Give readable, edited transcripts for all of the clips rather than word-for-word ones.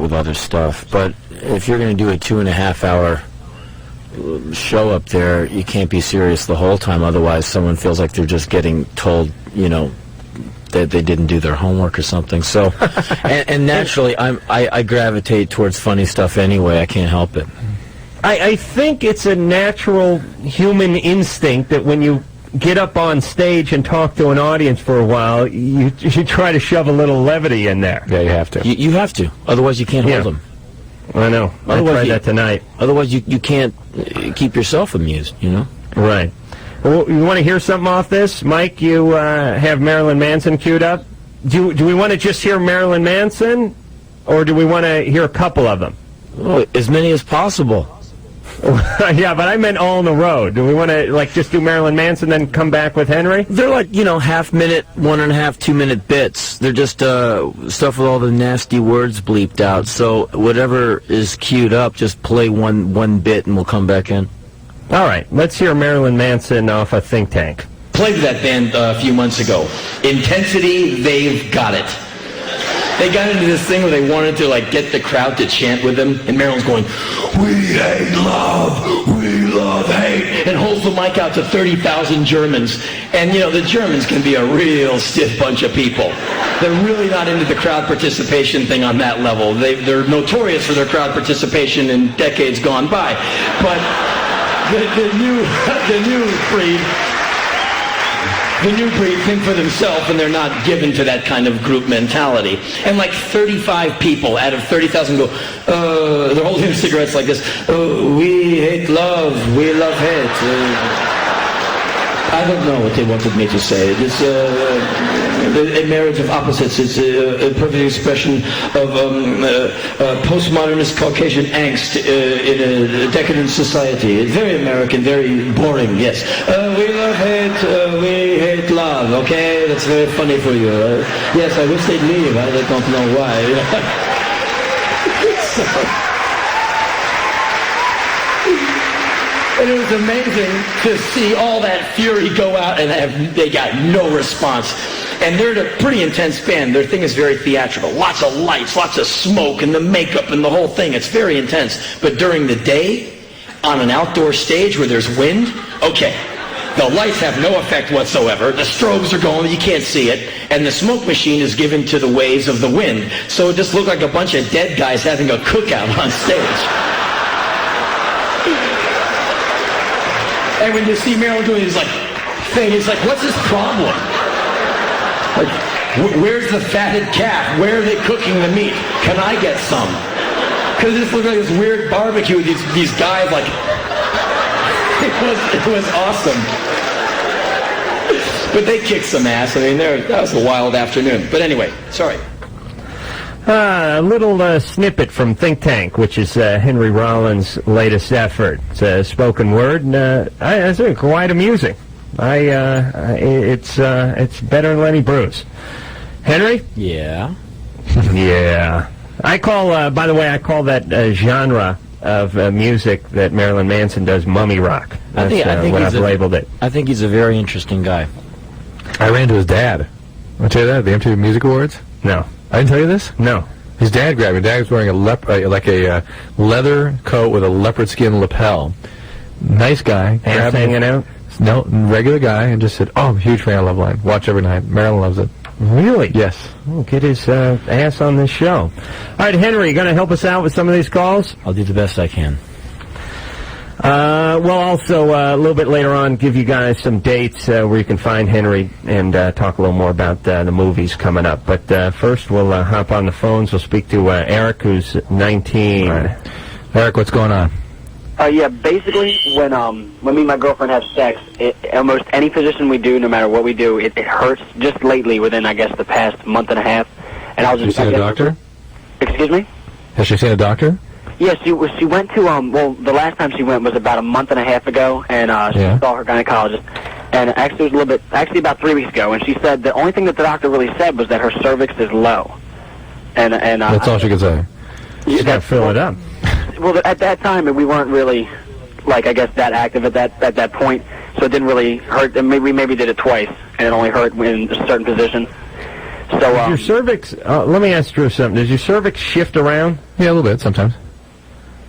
with other stuff. But if you're going to do a 2.5-hour show up there, you can't be serious the whole time. Otherwise, someone feels like they're just getting told, you know, that they didn't do their homework or something. So, and naturally, I gravitate towards funny stuff anyway. I can't help it. I think it's a natural human instinct that when you get up on stage and talk to an audience for a while, you try to shove a little levity in there. Yeah, you have to. You have to. Otherwise, you can't hold them. I know. I tried that tonight. Otherwise, you can't keep yourself amused, you know? Right. Well, you want to hear something off this? Mike, you have Marilyn Manson queued up. Do we want to just hear Marilyn Manson, or do we want to hear a couple of them? Oh, as many as possible. Yeah, but I meant all in a row. Do we want to, like, just do Marilyn Manson, then come back with Henry? They're like, you know, half-minute, 1.5, 2-minute bits. They're just stuff with all the nasty words bleeped out. So whatever is queued up, just play one bit and we'll come back in. All right, let's hear Marilyn Manson off a Think Tank. Played that band a few months ago. Intensity, they've got it. They got into this thing where they wanted to, like, get the crowd to chant with them, and Marilyn's going, "We hate love, we love hate," and holds the mic out to 30,000 Germans. And, you know, the Germans can be a real stiff bunch of people. They're really not into the crowd participation thing on that level. They're notorious for their crowd participation in decades gone by. But the new breed think for themselves, and they're not given to that kind of group mentality. And like 35 people out of 30,000 go, they're holding their cigarettes like this. We hate love, we love hate. I don't know what they wanted me to say. This a marriage of opposites. It's a perfect expression of postmodernist Caucasian angst in a decadent society. It's very American, very boring, yes. We love hate, we hate love, okay? That's very funny for you. Yes, I wish they'd leave. I don't know why. And it was amazing to see all that fury go out, and they got no response. And they're a pretty intense band. Their thing is very theatrical. Lots of lights, lots of smoke, and the makeup and the whole thing. It's very intense. But during the day, on an outdoor stage where there's wind, okay, the lights have no effect whatsoever. The strobes are going, you can't see it. And the smoke machine is given to the waves of the wind. So it just looked like a bunch of dead guys having a cookout on stage. And when you see Marilyn doing this, like, thing, it's like, what's his problem? Like, where's the fatted calf? Where are they cooking the meat? Can I get some? Because this looked like this weird barbecue with these guys, like, it was awesome. But they kicked some ass. I mean, that was a wild afternoon. But anyway, sorry. A little snippet from Think Tank, which is Henry Rollins' latest effort. It's a spoken word, and I think quite amusing. It's better than Lenny Bruce. Henry? Yeah. Yeah. I call, by the way, I call that genre of music that Marilyn Manson does mummy rock. That's I think what I've labeled it. I think he's a very interesting guy. I ran into his dad. I tell you that, the MTV Music Awards? No. I didn't tell you this? No. His dad grabbed me. Dad was wearing a leather coat with a leopard skin lapel. Nice guy. Hands hanging out? No, regular guy, and just said, "Oh, I'm a huge fan of Loveline. Watch every night. Marilyn loves it." Really? Yes. Oh, get his ass on this show. All right, Henry, you going to help us out with some of these calls? I'll do the best I can. We'll also, a little bit later on, give you guys some dates where you can find Henry and talk a little more about the movies coming up. But first, we'll hop on the phones. We'll speak to Eric, who's 19. Right. Eric, what's going on? Yeah, basically, when me and my girlfriend have sex, almost any position we do, no matter what we do, it hurts. Just lately, within, I guess, the past month and a half. And Have you seen a doctor? Excuse me? Has she seen a doctor? Yes, she went to, well, the last time she went was about a month and a half ago, and she saw her gynecologist. And actually, it was about 3 weeks ago, and she said the only thing that the doctor really said was that her cervix is low. And that's all she could say. You got to fill it up. Well, at that time, we weren't really, like, I guess, that active at that point, so it didn't really hurt. And we maybe did it twice, and it only hurt in a certain position. So your cervix, let me ask Drew something. Does your cervix shift around? Yeah, a little bit sometimes.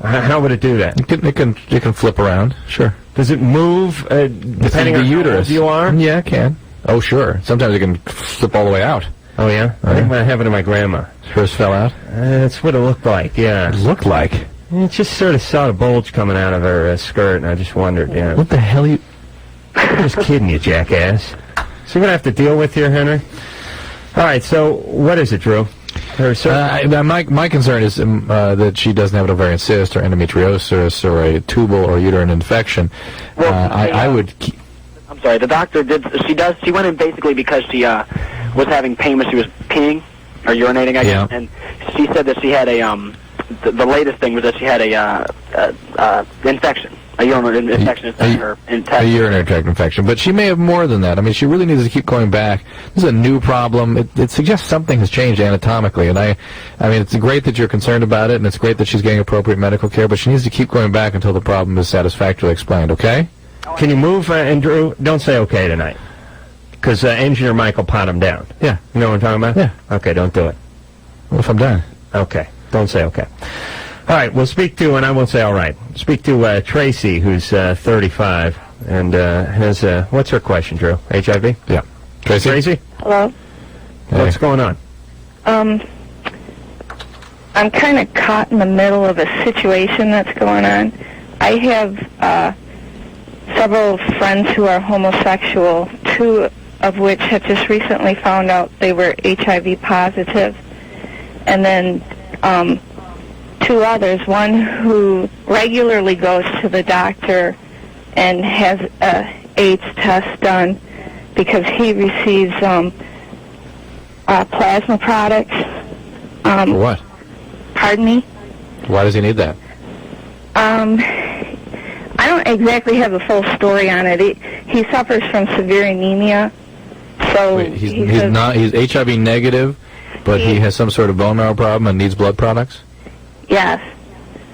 How would it do that? It can flip around. Sure. Does it move depending on how old you are? Yeah, it can. Oh, sure. Sometimes it can slip all the way out. Oh, yeah? I think that happened to my grandma. Hers fell out? That's what it looked like, yeah. It looked like? It just sort of saw the bulge coming out of her skirt, and I just wondered, yeah. What the hell are you... I'm just kidding you, jackass. So you're going to have to deal with here, Henry? All right, so what is it, Drew? My concern is that she doesn't have an ovarian cyst or endometriosis or a tubal or uterine infection. I would... I'm sorry, the doctor did... She went in basically because she was having pain when she was peeing or urinating, I guess. Yeah. And she said that she had a... The latest thing was that she had a infection. A urinary infection inside her intestine. A urinary tract infection. But she may have more than that. I mean, she really needs to keep going back. This is a new problem. It suggests something has changed anatomically. And I mean, it's great that you're concerned about it, and it's great that she's getting appropriate medical care, but she needs to keep going back until the problem is satisfactorily explained, okay? Can you move, and Drew, don't say okay tonight. Because Engineer Mike will pot him down. Yeah. You know what I'm talking about? Yeah. Okay, don't do it. What if I'm done? Okay. Don't say okay. All right, we'll speak to, and I won't say all right, speak to Tracy, who's 35, and has, what's her question, Drew? HIV? Yeah. Tracy? Hello? Hey. What's going on? I'm kind of caught in the middle of a situation that's going on. I have several friends who are homosexual, two of which have just recently found out they were HIV positive, and then two others, one who regularly goes to the doctor and has a AIDS test done because he receives plasma products. For what? Pardon me? Why does he need that? I don't exactly have a full story on it. He suffers from severe anemia. So wait, he's HIV negative, but he has some sort of bone marrow problem and needs blood products? Yes.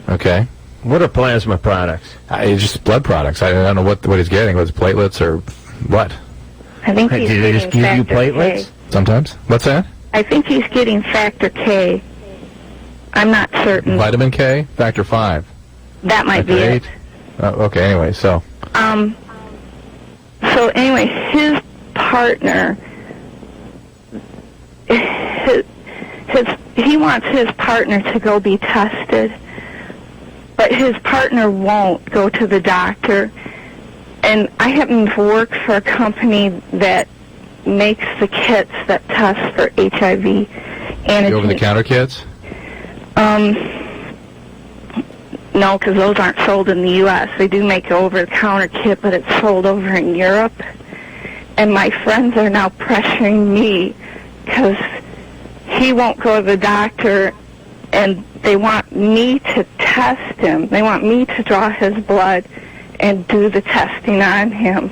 Okay. What are plasma products? It's just blood products. I don't know what he's getting, whether it's platelets or what. I think he's do they just give you platelets? K. Sometimes. What's that? I think he's getting factor K. I'm not certain. Vitamin K? Factor 5? That might Factor be 8? it. Okay, anyway, so... So anyway, his partner... He wants his partner to go be tested, but his partner won't go to the doctor. And I happen to work for a company that makes the kits that test for HIV antigen. The over-the-counter kits? No, because those aren't sold in the U.S. They do make an over-the-counter kit, but it's sold over in Europe. And my friends are now pressuring me because he won't go to the doctor, and they want me to test him. They want me to draw his blood and do the testing on him.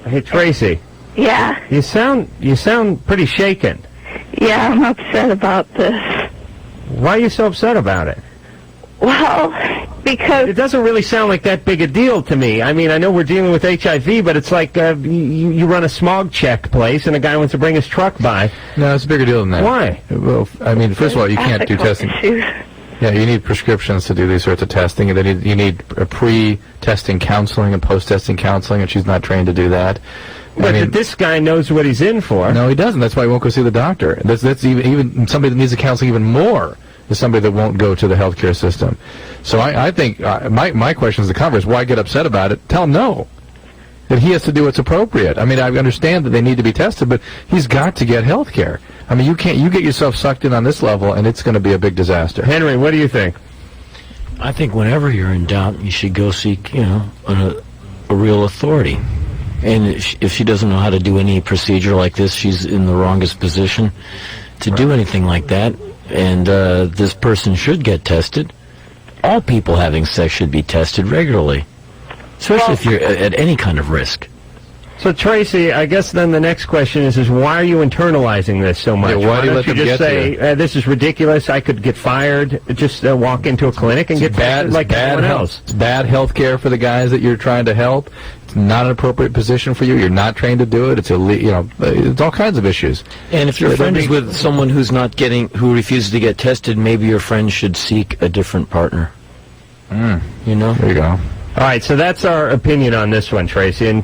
Hey, Tracy. Yeah. You sound pretty shaken. Yeah, I'm upset about this. Why are you so upset about it? Well, because... It doesn't really sound like that big a deal to me. I mean, I know we're dealing with HIV, but it's like you run a smog check place and a guy wants to bring his truck by. No, it's a bigger deal than that. Why? Well, I mean, first of all, you can't do testing. Issues. Yeah, you need prescriptions to do these sorts of testing. And you need a pre-testing counseling and post-testing counseling, and she's not trained to do that. But this guy knows what he's in for. No, he doesn't. That's why he won't go see the doctor. That's even somebody that needs the counseling even more is somebody that won't go to the healthcare system. So I think my question is the converse. Why get upset about it? Tell him no. That he has to do what's appropriate. I mean, I understand that they need to be tested, but he's got to get health care. I mean, you get yourself sucked in on this level, and it's going to be a big disaster. Henry, what do you think? I think whenever you're in doubt, you should go seek, a real authority. And if she doesn't know how to do any procedure like this, she's in the wrongest position to do anything like that. And this person should get tested. All people having sex should be tested regularly, especially if you're at any kind of risk. So, Tracy, I guess then the next question is why are you internalizing this so much? Yeah, why do you don't let them just get say, this is ridiculous, I could get fired, just walk into a clinic and get fired like everyone else? It's bad health care for the guys that you're trying to help. It's not an appropriate position for you. You're not trained to do it. It's it's all kinds of issues. And if your friend is with someone who refuses to get tested, maybe your friend should seek a different partner. You know? There you go. All right, so that's our opinion on this one, Tracy. And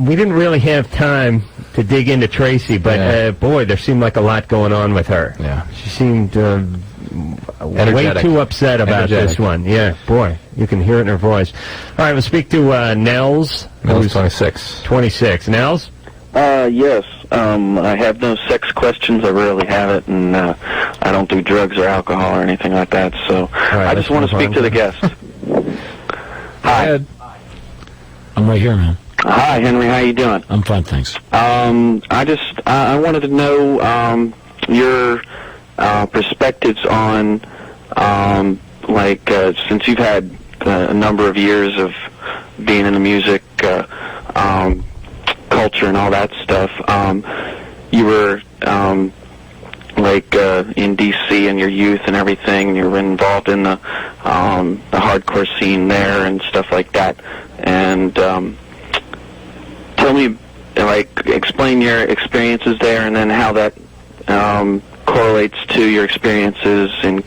we didn't really have time to dig into Tracy, but boy, there seemed like a lot going on with her. Yeah. She seemed way too upset about this one. Yeah, boy, you can hear it in her voice. All right, we'll speak to Nels. Nels, 26. 26. Nels? Yes. I have no sex questions. I rarely have it, and I don't do drugs or alcohol or anything like that. So I just want to speak to the guest. Hi. I'm right here, man. Hi, Henry. How you doing? I'm fine, thanks. I wanted to know your perspectives on since you've had a number of years of being in the music culture and all that stuff. You were in D.C. in your youth and everything, and you were involved in the hardcore scene there and stuff like that. And tell me, explain your experiences there, and then how that correlates to your experiences in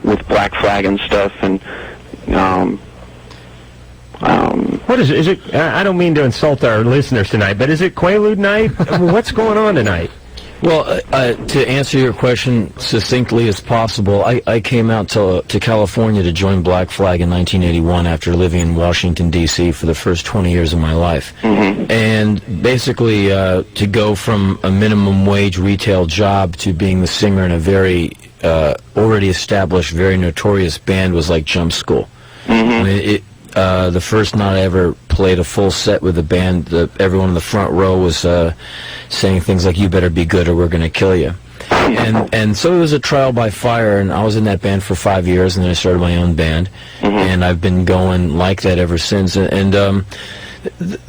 with Black Flag and stuff. And what is it? Is it? I don't mean to insult our listeners tonight, but is it Quaalude night? What's going on tonight? Well, to answer your question succinctly as possible, I came out to California to join Black Flag in 1981 after living in Washington, D.C. for the first 20 years of my life. Mm-hmm. And basically, to go from a minimum wage retail job to being the singer in a very already established, very notorious band was like jump school. Mm-hmm. I mean, the first night I ever played a full set with the band, everyone in the front row was saying things like, "You better be good or we're going to kill you." And so it was a trial by fire, and I was in that band for 5 years, and then I started my own band, and I've been going like that ever since. And there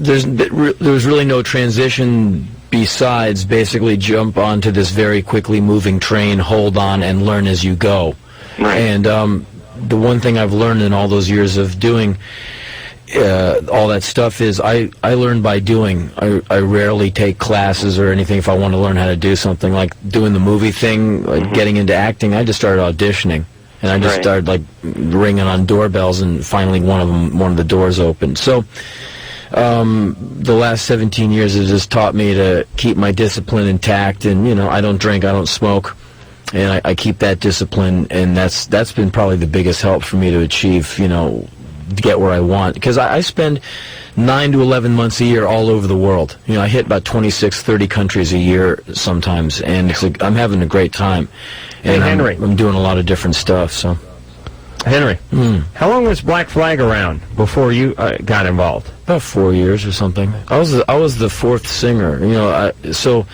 was really no transition besides basically jump onto this very quickly moving train, hold on, and learn as you go. Right. And the one thing I've learned in all those years of doing all that stuff is I learn by doing. I rarely take classes or anything if I want to learn how to do something. Like doing the movie thing, like getting into acting, I just started auditioning. And I just started like ringing on doorbells, and finally one of the doors opened. So the last 17 years has just taught me to keep my discipline intact, and I don't drink, I don't smoke. And I keep that discipline, and that's been probably the biggest help for me to achieve, get where I want. Because I spend 9 to 11 months a year all over the world. I hit about 26, 30 countries a year sometimes, and I'm having a great time. And hey, Henry. I'm doing a lot of different stuff. So, Henry, how long was Black Flag around before you got involved? About 4 years or something. I was the fourth singer. So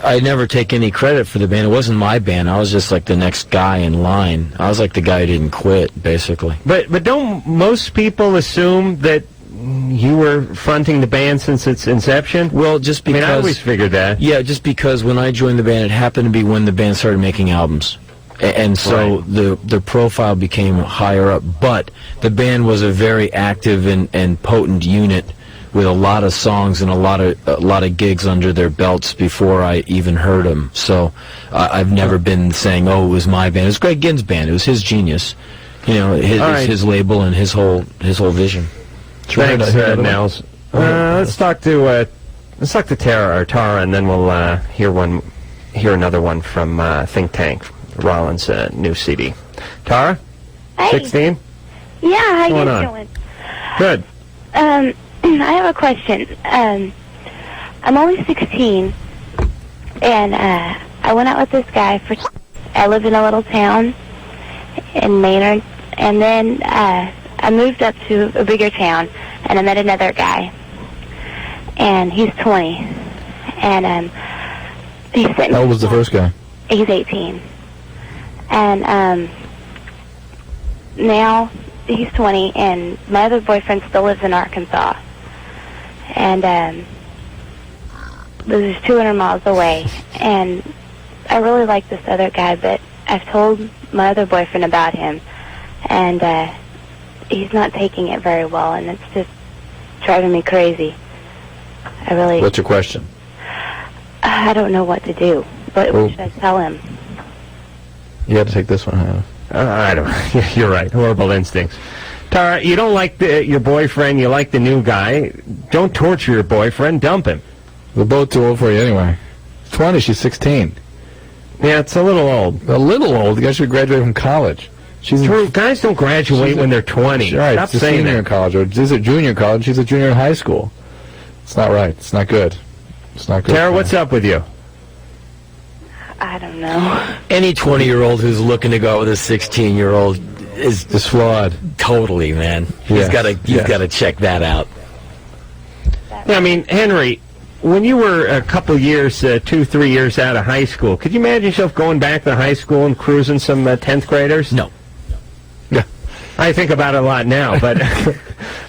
I never take any credit for the band. It wasn't my band. I was just like the next guy in line. I was like the guy who didn't quit, basically. But don't most people assume that you were fronting the band since its inception? Well, just because... I always figured that. Yeah, just because when I joined the band, it happened to be when the band started making albums. And so the profile became higher up. But the band was a very active and potent unit with a lot of songs and a lot of gigs under their belts before I even heard them. So I've never been saying, "Oh, it was my band." It was Greg Ginn's band. It was his genius, his label and his whole vision. Thanks, Nels. Let's talk to Tara, and then we'll hear another one from Think Tank, Rollins' new CD. Tara, hey. 16. Yeah, how you doing? Good. I have a question. I'm only 16, and I went out with this guy I live in a little town in Maynard, and then I moved up to a bigger town, and I met another guy, and he's 20, and he sent me... How old was the first guy? He's 18, and now he's 20, and my other boyfriend still lives in Arkansas. and this is 200 miles away, and I really like this other guy, but I've told my other boyfriend about him, and he's not taking it very well, and it's just driving me crazy. What's your question? I don't know what to do. What should I tell him? You had to take this one, huh? I don't. You're right. Horrible instincts. Tara, you don't like your boyfriend. You like the new guy. Don't torture your boyfriend. Dump him. They're both too old for you anyway. 20, she's 16. Yeah, it's a little old. A little old. You guys should graduate from college. True. Guys don't graduate when they're 20. Right. Stop She's a saying senior that. in college, or she's a junior in college. She's a junior in high school. It's not right. It's not good. It's not good. Tara, what's up with you? I don't know. Any 20-year-old who's looking to go out with a 16-year-old is just flawed. Totally, man. Yes. You've got to check that out. Yeah, I mean, Henry, when you were a couple years, 2-3 years out of high school, could you imagine yourself going back to high school and cruising some 10th graders? No. Yeah. I think about it a lot now, but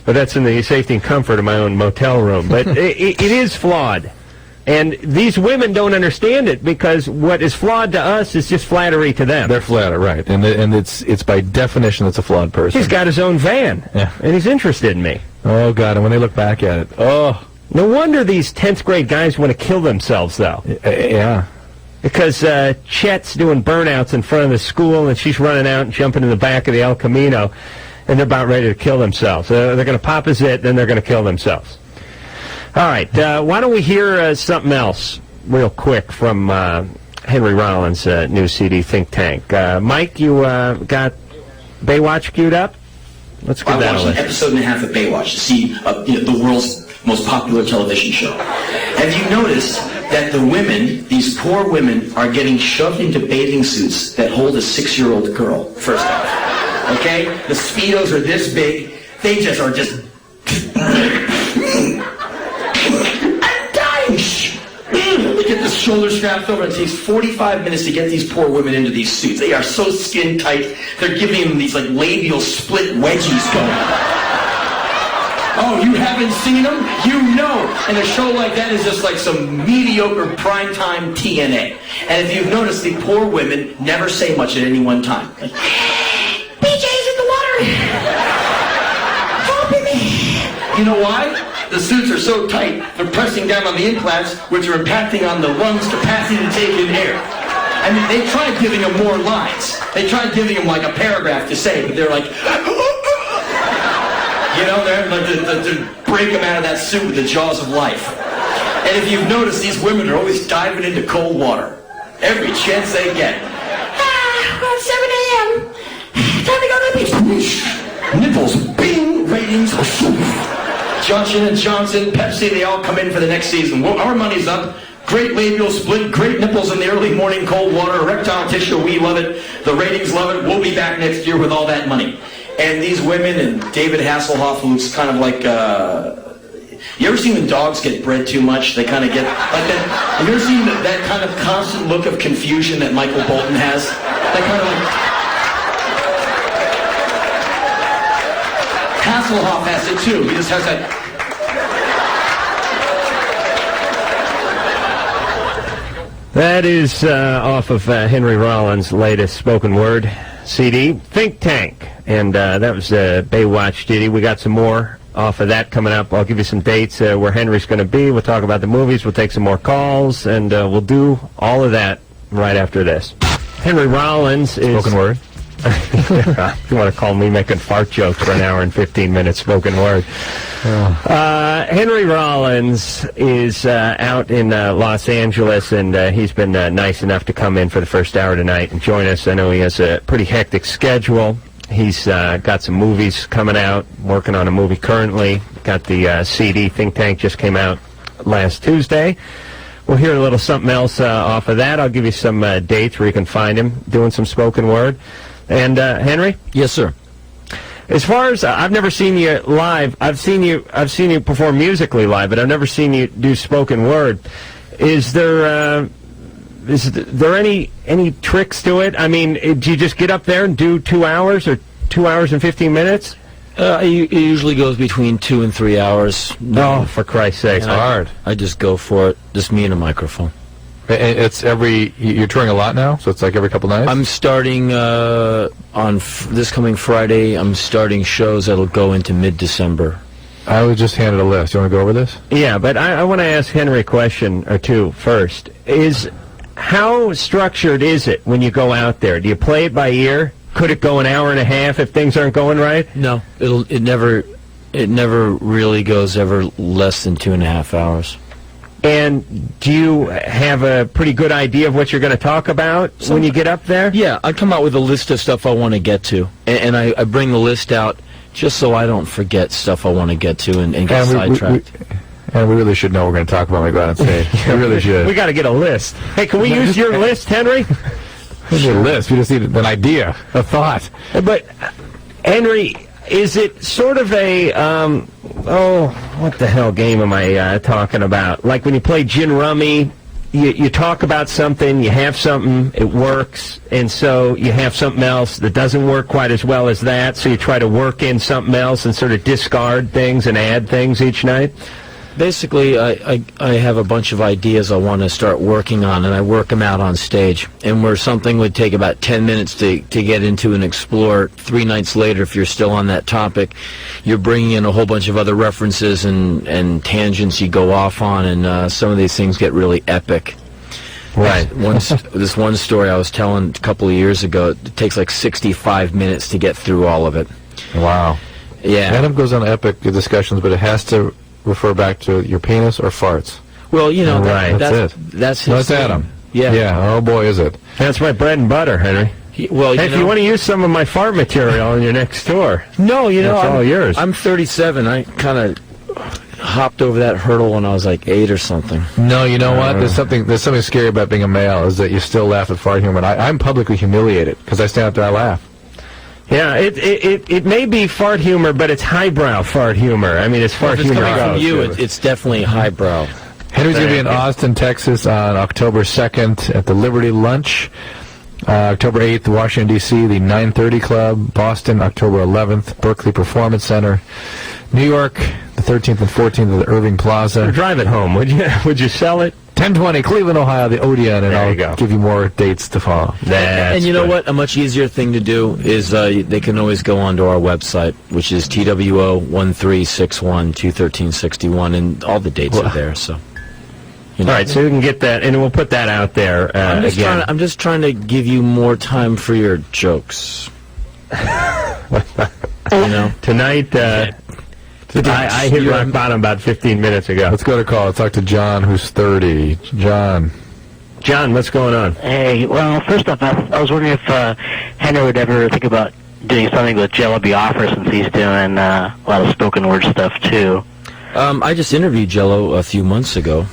but that's in the safety and comfort of my own motel room. But it is flawed. And these women don't understand it, because what is flawed to us is just flattery to them. They're flattered, right. And it's by definition it's a flawed person. He's got his own van, Yeah. and he's interested in me. Oh, God, and when they look back at it, oh. No wonder these 10th grade guys want to kill themselves, though. Yeah. Because Chet's doing burnouts in front of the school, and she's running out and jumping in the back of the El Camino, and they're about ready to kill themselves. They're going to pop a zit, then they're going to kill themselves. All right, why don't we hear something else real quick from Henry Rollins' new CD, Think Tank. Mike, you got Baywatch queued up? Let's give that a I watched listen. an episode and a half of Baywatch to see the world's most popular television show. Have you noticed that the women, these poor women, are getting shoved into bathing suits that hold a 6-year-old girl, first off? Okay? The Speedos are this big. They just are just... I'm dying! They get the shoulder straps over. It takes 45 minutes to get these poor women into these suits. They are so skin tight. They're giving them these like labial split wedgies going. Oh, you haven't seen them? You know. And a show like that is just like some mediocre primetime TNA. And if you've noticed, the poor women never say much at any one time. Like, BJ's in the water! Help me! You know why? The suits are so tight, they're pressing down on the implants, which are impacting on the lungs' capacity to take in air. I mean, they tried giving them more lines. They tried giving them like a paragraph to say, but they're like... You know, they're like to break them out of that suit with the jaws of life. And if you've noticed, these women are always diving into cold water. Every chance they get. It's 7 a.m. Time to go to the beach. Nipples, bing, ratings. Johnson & Johnson, Pepsi, they all come in for the next season. Well, our money's up. Great labial split, great nipples in the early morning cold water, erectile tissue, we love it. The ratings love it. We'll be back next year with all that money. And these women, and David Hasselhoff, who's kind of like, you ever seen when dogs get bred too much? They kind of get like that. Have you ever seen that kind of constant look of confusion that Michael Bolton has? That kind of like... Hasselhoff has it too. He just has that... That is off of Henry Rollins' latest spoken word CD, Think Tank. And that was Baywatch CD. We got some more off of that coming up. I'll give you some dates where Henry's going to be. We'll talk about the movies. We'll take some more calls. And we'll do all of that right after this. Henry Rollins is... Spoken word. You want to call me making fart jokes for an hour and 15 minutes spoken word. Henry Rollins is out in Los Angeles, and he's been nice enough to come in for the first hour tonight and join us. I know he has a pretty hectic schedule. He's got some movies coming out, working on a movie currently. Got the CD, Think Tank, just came out last Tuesday. We'll hear a little something else off of that. I'll give you some dates where you can find him doing some spoken word. And Henry? Yes, sir. As far as I've never seen you live, I've seen you perform musically live, but I've never seen you do spoken word. Is there any tricks to it? I mean, do you just get up there and do 2 hours or 2 hours and 15 minutes? It usually goes between 2 and 3 hours. No, for Christ's sake. It's hard. I just go for it. Just me and a microphone. It's you're touring a lot now, so it's like every couple nights? I'm starting on this coming Friday. I'm starting shows that'll go into mid-December. I was just handed a list. You want to go over this? Yeah, but I want to ask Henry a question or two first. How structured is it when you go out there? Do you play it by ear? Could it go an hour and a half if things aren't going right? No, it never really goes ever less than 2.5 hours. And do you have a pretty good idea of what you're going to talk about when you get up there? Yeah, I come out with a list of stuff I want to get to, and I bring the list out just so I don't forget stuff I want to get to and get sidetracked. And we really should know what we're going to talk about when we go out on stage. We really should. We got to get a list. Hey, can we use your list, Henry? We need a list. We just need an idea, a thought. But, Henry, is it sort of a, what the hell game am I talking about? Like when you play gin rummy, you talk about something, you have something, it works, and so you have something else that doesn't work quite as well as that, so you try to work in something else and sort of discard things and add things each night? Basically, I have a bunch of ideas I want to start working on, and I work them out on stage. And where something would take about 10 minutes to get into and explore, 3 nights later, if you're still on that topic, you're bringing in a whole bunch of other references and tangents you go off on, and some of these things get really epic. Right. This one story I was telling a couple of years ago, it takes like 65 minutes to get through all of it. Wow. Yeah. Adam goes on epic discussions, but it has to refer back to your penis or farts. Well, you know, right. That's it. That's his No, that's thing. Adam. Yeah. Yeah. Oh boy, is it. That's my bread and butter, Henry. Well, Hey, if you want to use some of my fart material on your next tour, no, you know, that's all yours. I'm 37. I kind of hopped over that hurdle when I was like 8 or something. No, you know what? There's something scary about being a male, is that you still laugh at fart humor. And I'm publicly humiliated because I stand up there and I laugh. Yeah, it may be fart humor, but it's highbrow fart humor. I mean, it's fart If it's humor. coming from you, it's definitely highbrow. Henry's going to be in Austin, Texas on October 2nd at the Liberty Lunch. October 8th, Washington, D.C., the 930 Club. Boston, October 11th, Berkeley Performance Center. New York, the 13th and 14th at the Irving Plaza. Drive it home, would you? Would you sell it? 1020 Cleveland, Ohio, the Odeon, and There you I'll go. give you more dates to follow. And you know what? A much easier thing to do is they can always go onto our website, which is TWO1361-21361, and all the dates are there. So, you know. All right, so we can get that, and we'll put that out there again. I'm just trying to give you more time for your jokes. You know, Tonight, I hit rock bottom about 15 minutes ago. Let's go to call. Let's talk to John, who's 30. John, what's going on? Hey, well, first off, I was wondering if Henry would ever think about doing something with Jello Biafra, since he's doing a lot of spoken word stuff, too. I just interviewed Jello a few months ago.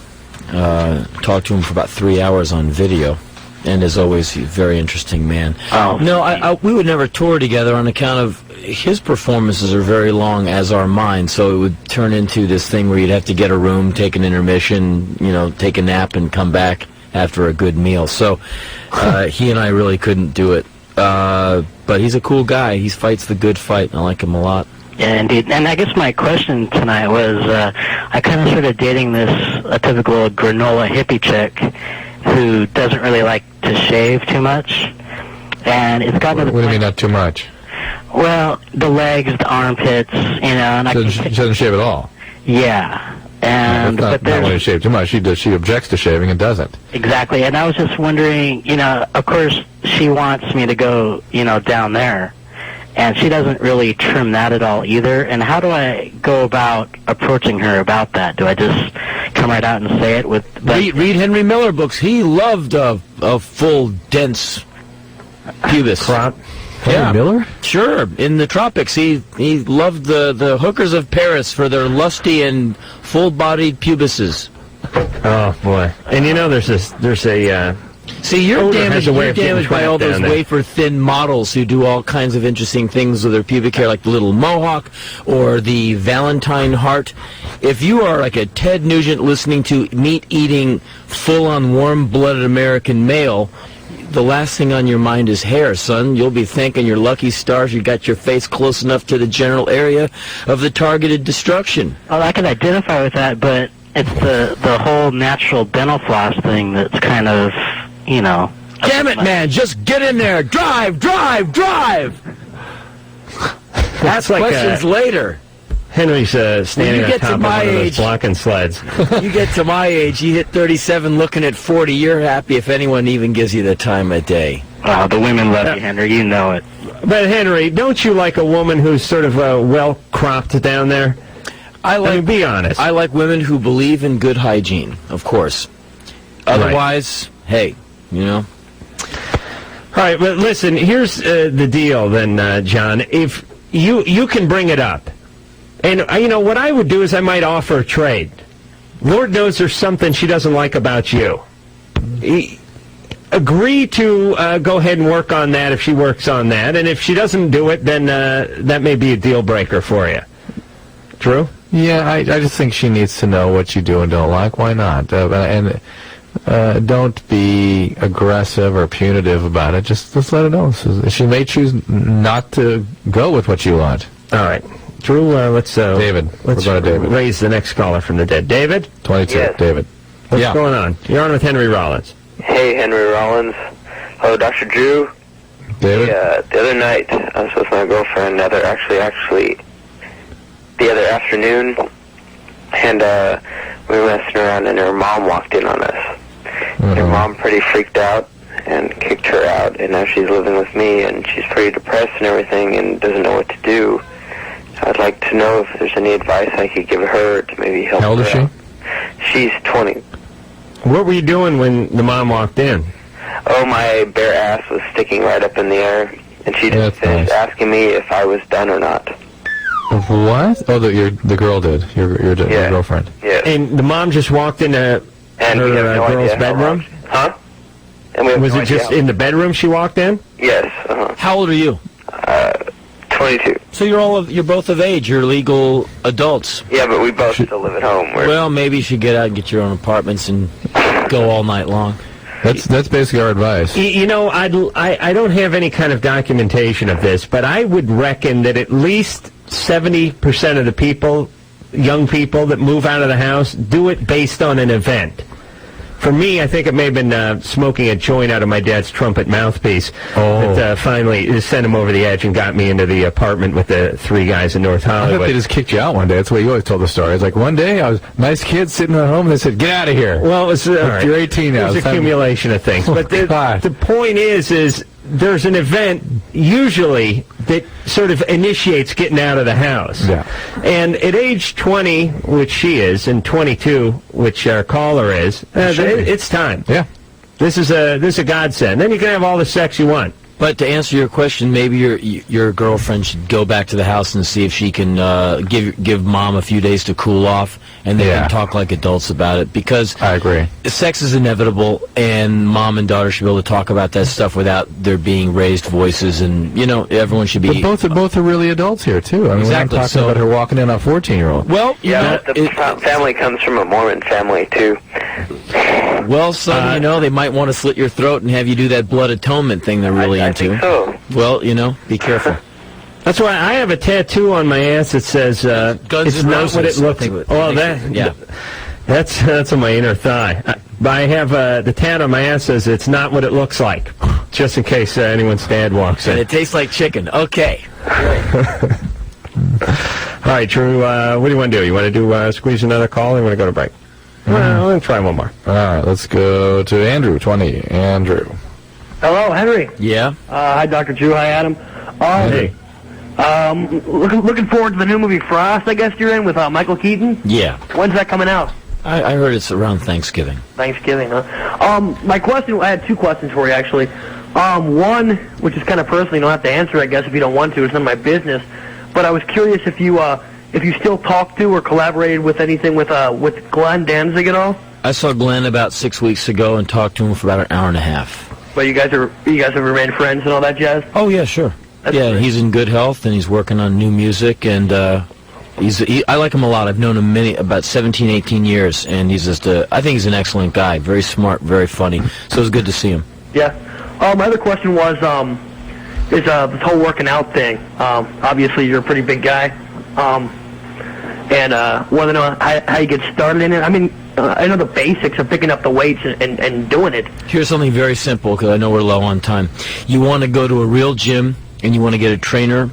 Talked to him for about 3 hours on video. And as always, he's a very interesting man. Oh. No, we would never tour together on account of his performances are very long, as are mine, so it would turn into this thing where you'd have to get a room, take an intermission, you know, take a nap and come back after a good meal. So he and I really couldn't do it. But he's a cool guy. He fights the good fight, and I like him a lot. Yeah, indeed. And I guess my question tonight was, I kind of started dating a typical granola hippie chick who doesn't really like to shave too much. And it's gotten to the what do you point, mean not too much? well, the legs, the armpits, you know, and She doesn't shave at all. yeah. And That's but not there's when you shave too much. She objects to shaving and doesn't. exactly. And I was just wondering, you know, of course she wants me to go, you know, down there, and she doesn't really trim that at all either. And how do I go about approaching her about that? Do I just come right out and say it with? Read Henry Miller books. He loved a full, dense pubis. Crop? Yeah. Miller? Sure. In the tropics, he loved the hookers of Paris for their lusty and full-bodied pubises. Oh, boy. And you know, there's a See, you're Odor has damaged, a way you're of getting damaged by trapped all those down there. wafer-thin models who do all kinds of interesting things with their pubic hair, like the little mohawk or the Valentine heart. If you are like a Ted Nugent listening to meat-eating, full-on warm-blooded American male, the last thing on your mind is hair, son. You'll be thanking your lucky stars you got your face close enough to the general area of the targeted destruction. Well, I can identify with that, but it's the whole natural dental floss thing that's kind of, you know... Damn it, man! Just get in there! Drive! Drive! Drive! Ask like questions later. Henry's standing on top of one of those blocking sleds. You get to my age, you hit 37 looking at 40, you're happy if anyone even gives you the time of day. Oh, the women love you, Henry. You know it. But, Henry, don't you like a woman who's sort of well-cropped down there? I mean, be honest. I like women who believe in good hygiene, of course. Otherwise, hey, you know. All right, but listen, here's the deal then, John. If you can bring it up, and, you know, what I would do is I might offer a trade. Lord knows there's something she doesn't like about you. Agree to go ahead and work on that if she works on that, and if she doesn't do it, then that may be a deal breaker for you. True? Yeah, I just think she needs to know what you do and don't like. Why not? And don't be aggressive or punitive about it. Just let her know. So she may choose not to go with what you want. All right. Drew, let's David. Let's We're going to David. Raise the next caller from the dead. David? 22. Yes. David. What's going on? You're on with Henry Rollins. Hey, Henry Rollins. Hello, Dr. Drew. David? The other night, I was with my girlfriend, actually, the other afternoon, and we were messing around, and her mom walked in on us. Her mom pretty freaked out and kicked her out, and now she's living with me, and she's pretty depressed and everything and doesn't know what to do. I'd like to know if there's any advice I could give her to maybe help her. How old is she? Out. She's 20. What were you doing when the mom walked in? Oh, my bare ass was sticking right up in the air, and she just finished asking me if I was done or not. What? Oh, the girl did. Your girlfriend. Yeah. And the mom just walked into her girl's bedroom? Huh? And we have was no it just idea. in the bedroom she walked in? Yes. How old are you? 22. So you're both of age. You're legal adults. Yeah, but we both still live at home. Well, maybe you should get out and get your own apartments and go all night long. That's basically our advice. You know, I don't have any kind of documentation of this, but I would reckon that at least 70% of the people, young people that move out of the house, do it based on an event. For me, I think it may have been smoking a joint out of my dad's trumpet mouthpiece that finally sent him over the edge and got me into the apartment with the three guys in North Hollywood. I thought they just kicked you out one day. That's the way you always told the story. It's like one day I was nice kid sitting at home and they said, get out of here. Well, it was, You're 18 now. It's accumulation of things. But the point is there's an event usually that sort of initiates getting out of the house. Yeah. And at age 20, which she is, and 22, which our caller is, it's time. Yeah. This is a godsend. Then you can have all the sex you want. But to answer your question, maybe your girlfriend should go back to the house and see if she can give mom a few days to cool off, and they can talk like adults about it. Because I agree. Sex is inevitable, and mom and daughter should be able to talk about that stuff without there being raised voices, and everyone should be. But both are really adults here too. I mean, exactly. I'm talking about her walking in on a 14-year-old. Well, the family comes from a Mormon family too. Well, son, they might want to slit your throat and have you do that blood atonement thing they're really into. I think so. Well, be careful. That's why I have a tattoo on my ass that says Guns it's and not Roses. what it looks like. That's on my inner thigh. I have the tat on my ass says it's not what it looks like, just in case anyone's dad walks in. And it tastes like chicken. Okay. All right, Drew, what do you want to do? You want to do squeeze another call or you want to go to break? Well, let me try one more. All right, let's go to Andrew, 20. Andrew. Hello, Henry. Yeah. Hi, Dr. Drew. Hi, Adam. Hey. Looking forward to the new movie Frost, I guess you're in, with Michael Keaton. Yeah. When's that coming out? I heard it's around Thanksgiving. Thanksgiving, huh? My question, I had two questions for you, actually. One, which is kind of personal, you don't have to answer, I guess, if you don't want to. It's none of my business. But I was curious if you still talked to or collaborated with anything with Glenn Danzig at all? I saw Glenn about 6 weeks ago and talked to him for about an hour and a half. But you guys have remained friends and all that jazz? Oh, yeah, sure. That's yeah, great. He's in good health, and he's working on new music, and I like him a lot. I've known him about 17, 18 years, and he's I think he's an excellent guy, very smart, very funny, so it's good to see him. Yeah. My other question was, is this whole working out thing. Obviously, you're a pretty big guy, and want to know how you get started in it. I mean, I know the basics of picking up the weights and doing it. Here's something very simple, because I know we're low on time. You want to go to a real gym, and you want to get a trainer,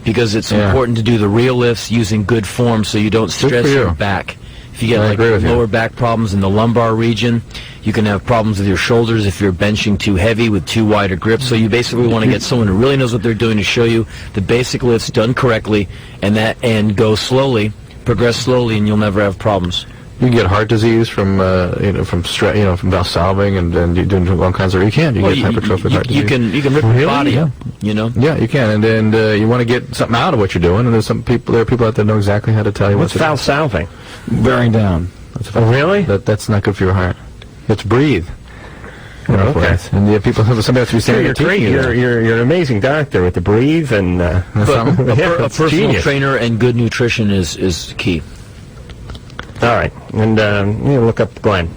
because it's important to do the real lifts using good form so you don't stress your back. If you get like lower back problems in the lumbar region, you can have problems with your shoulders if you're benching too heavy with too wide a grip. So you basically want to get someone who really knows what they're doing to show you the basic lifts done correctly, and go slowly, progress slowly, and you'll never have problems. You can get heart disease from from Valsalving and you're doing all kinds of. You can get hypertrophic heart disease. You can rip your body up. You know. Yeah, you can, and you want to get something out of what you're doing. And there's there are people out there know exactly how to tell you what's Valsalving. Bearing down. Oh, really? That's not good for your heart. It's breathe. Okay. And people somebody has to be saying you're great. You're an amazing doctor with the breathe and. A personal genius. trainer and good nutrition is key. All right, and look up Glenn.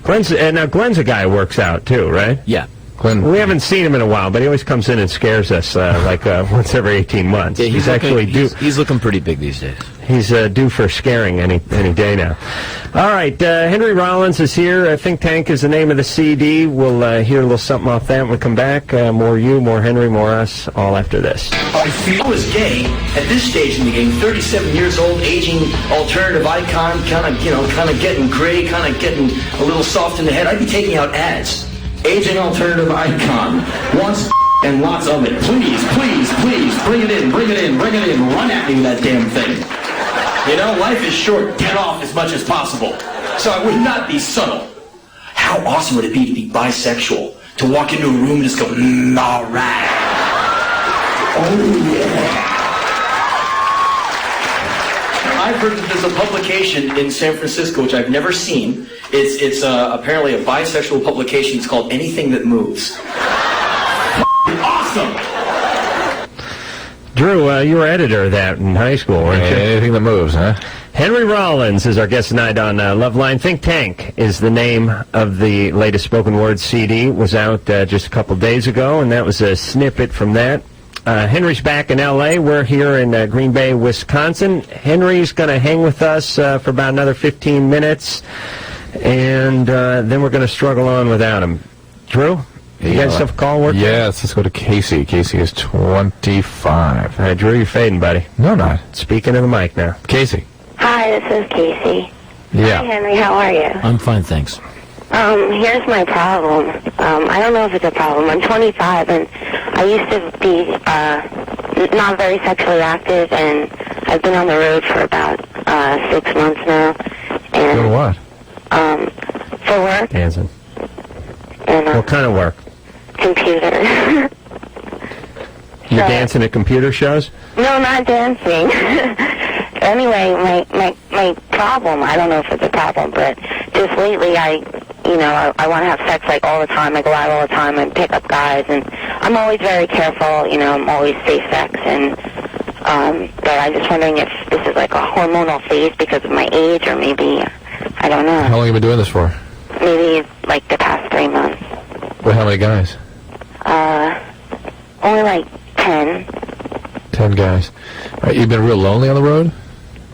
Glenn's a guy who works out too, right? Yeah. Glenn. We haven't seen him in a while, but he always comes in and scares us once every 18 months. Yeah, he's looking pretty big these days. He's due for scaring any day now. All right, Henry Rollins is here. Think Tank is the name of the CD. We'll hear a little something off that when we come back. More you, more Henry, more us, all after this. If I was gay at this stage in the game, 37 years old, aging alternative icon, kind of getting gray, kind of getting a little soft in the head, I'd be taking out ads. Aging alternative icon wants and lots of it. Please, please, please, bring it in, bring it in, bring it in. Run at me with that damn thing. You know, life is short. Get off as much as possible. So I would not be subtle. How awesome would it be to be bisexual? To walk into a room and just go, all right. Oh, yeah. I've heard that there's a publication in San Francisco, which I've never seen. It's apparently a bisexual publication. It's called Anything That Moves. Awesome! Drew, you were editor of that in high school, weren't you? Anything that moves, huh? Henry Rollins is our guest tonight on Loveline. Think Tank is the name of the latest spoken word CD. It was out just a couple days ago, and that was a snippet from that. Henry's back in L.A. We're here in Green Bay, Wisconsin. Henry's going to hang with us for about another 15 minutes, and then we're going to struggle on without him. Drew, you got yourself a call working? Yes, let's go to Casey. Casey is 25. All right, Drew, you're fading, buddy. No, I'm not. Speaking of the mic now. Casey. Hi, this is Casey. Yeah. Hi, Henry. How are you? I'm fine, thanks. Here's my problem. I don't know if it's a problem. I'm 25, and I used to be not very sexually active, and I've been on the road for about 6 months now. And doing what? For work. Dancing. And, what kind of work? Computer. You're dancing at computer shows? No, not dancing. Anyway, my problem, I don't know if it's a problem, but just lately I want to have sex like all the time. I go out all the time and pick up guys, and I'm always very careful, I'm always safe sex, and but I'm just wondering if this is like a hormonal phase because of my age, or maybe, I don't know. How long have you been doing this for? Maybe like the past 3 months. Well, how many guys? Only like 10. 10 guys. You've been real lonely on the road?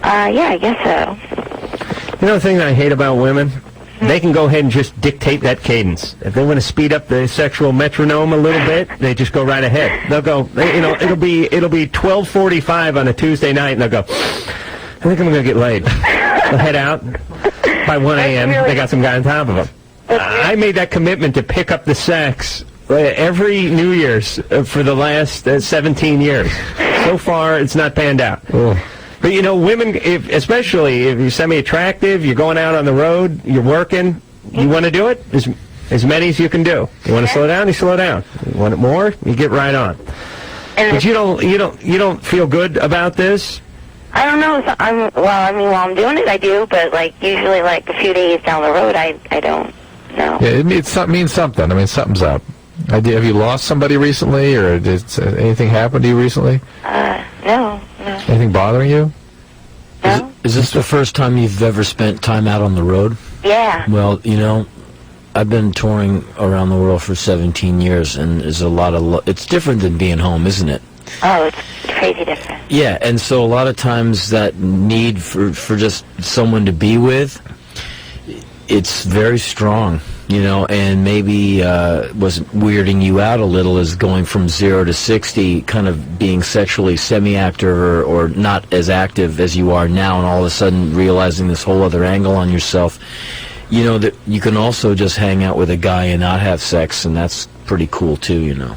Yeah, I guess so. You know the thing that I hate about women? They can go ahead and just dictate that cadence. If they want to speed up the sexual metronome a little bit, they just go right ahead. They'll go, it'll be 12:45 on a Tuesday night, and they'll go, I think I'm going to get laid. They'll head out. By 1 a.m., they got some guy on top of them. I made that commitment to pick up the sex every New Year's for the last 17 years. So far, it's not panned out. Oh. But, women, especially if you're semi-attractive, you're going out on the road, you're working, you want to do it, as many as you can do. You want to slow down, you slow down. You want it more, you get right on. But you don't feel good about this? I don't know. While I'm doing it, I do, but usually a few days down the road, I don't know. Yeah, it means something. I mean, something's up. Have you lost somebody recently, or did anything happen to you recently? No. Anything bothering you? No. Is this the first time you've ever spent time out on the road? Yeah. Well, I've been touring around the world for 17 years, and there's a lot of it's different than being home, isn't it? Oh, it's crazy different. Yeah, and so a lot of times that need for just someone to be with, it's very strong, you know, and maybe was weirding you out a little is going from 0 to 60, kind of being sexually semi-active or not as active as you are now, and all of a sudden realizing this whole other angle on yourself. You know, that you can also just hang out with a guy and not have sex, and that's pretty cool too, you know.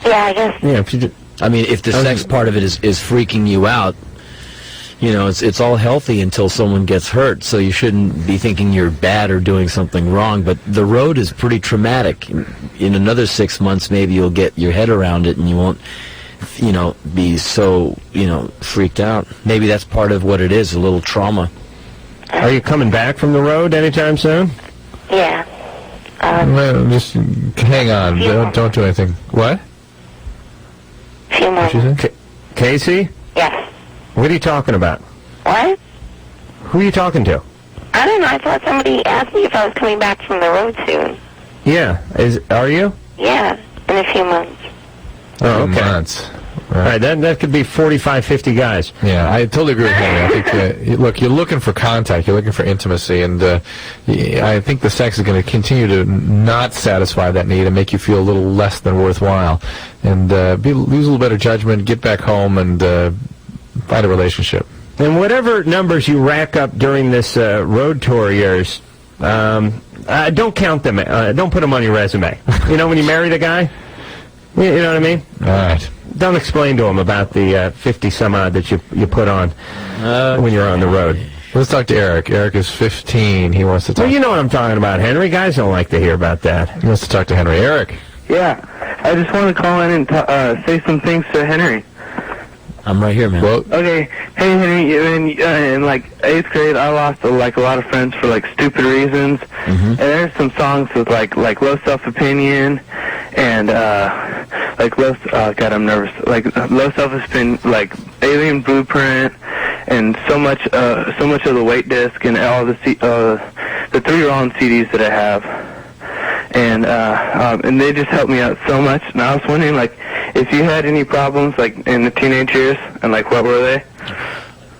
Yeah, I guess. Yeah, if you I mean, if the sex part of it is freaking you out, you know, it's all healthy until someone gets hurt, so you shouldn't be thinking you're bad or doing something wrong, but the road is pretty traumatic. In another 6 months, maybe you'll get your head around it and you won't, you know, be so, you know, freaked out. Maybe that's part of what it is, a little trauma. Are you coming back from the road anytime soon? Yeah. Well, just hang on. Don't do anything. What? Few more. Casey? Yes. What are you talking about? What? Who are you talking to? I don't know. I thought somebody asked me if I was coming back from the road soon. Yeah. Are you? Yeah, in a few months. Oh, okay. Months. All right, that could be 45, 50 guys. Yeah, I totally agree with Henry. I think, look, you're looking for contact, you're looking for intimacy, and I think the sex is going to continue to not satisfy that need and make you feel a little less than worthwhile. And lose a little better judgment, get back home, and find a relationship. And whatever numbers you rack up during this road tour of yours, don't count them. Don't put them on your resume. You know, when you marry the guy? You know what I mean? All right. Don't explain to him about the 50-some-odd that you put on when you're on the road. Let's talk to Eric. Eric is 15. He wants to talk. Well, you know what I'm talking about, Henry. Guys don't like to hear about that. He wants to talk to Henry. Eric. Yeah. I just want to call in and say some things to Henry. I'm right here, man. Well, okay. Hey, Henry, in like 8th grade, I lost like a lot of friends for like stupid reasons. And there's some songs with like low self-opinion and like God, I'm nervous. Like low self-opinion, like Alien Blueprint, and so much of the Weight Disc and all the 3 Rollins CDs that I have. And they just helped me out so much. And I was wondering, like, if you had any problems, like, in the teenage years, and, like, what were they?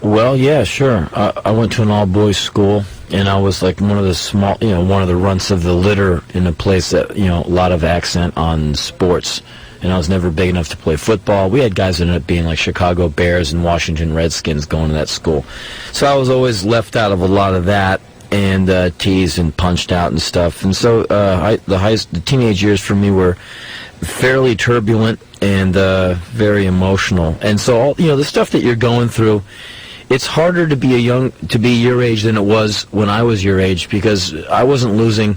Well, yeah, sure. I went to an all-boys school, and I was, like, one of the runts of the litter in a place that, you know, a lot of accent on sports. And I was never big enough to play football. We had guys that ended up being, like, Chicago Bears and Washington Redskins going to that school. So I was always left out of a lot of that, and teased and punched out and stuff. And so the teenage years for me were fairly turbulent and very emotional. And so all, you know, the stuff that you're going through, it's harder to be your age than it was when I was your age, because I wasn't losing,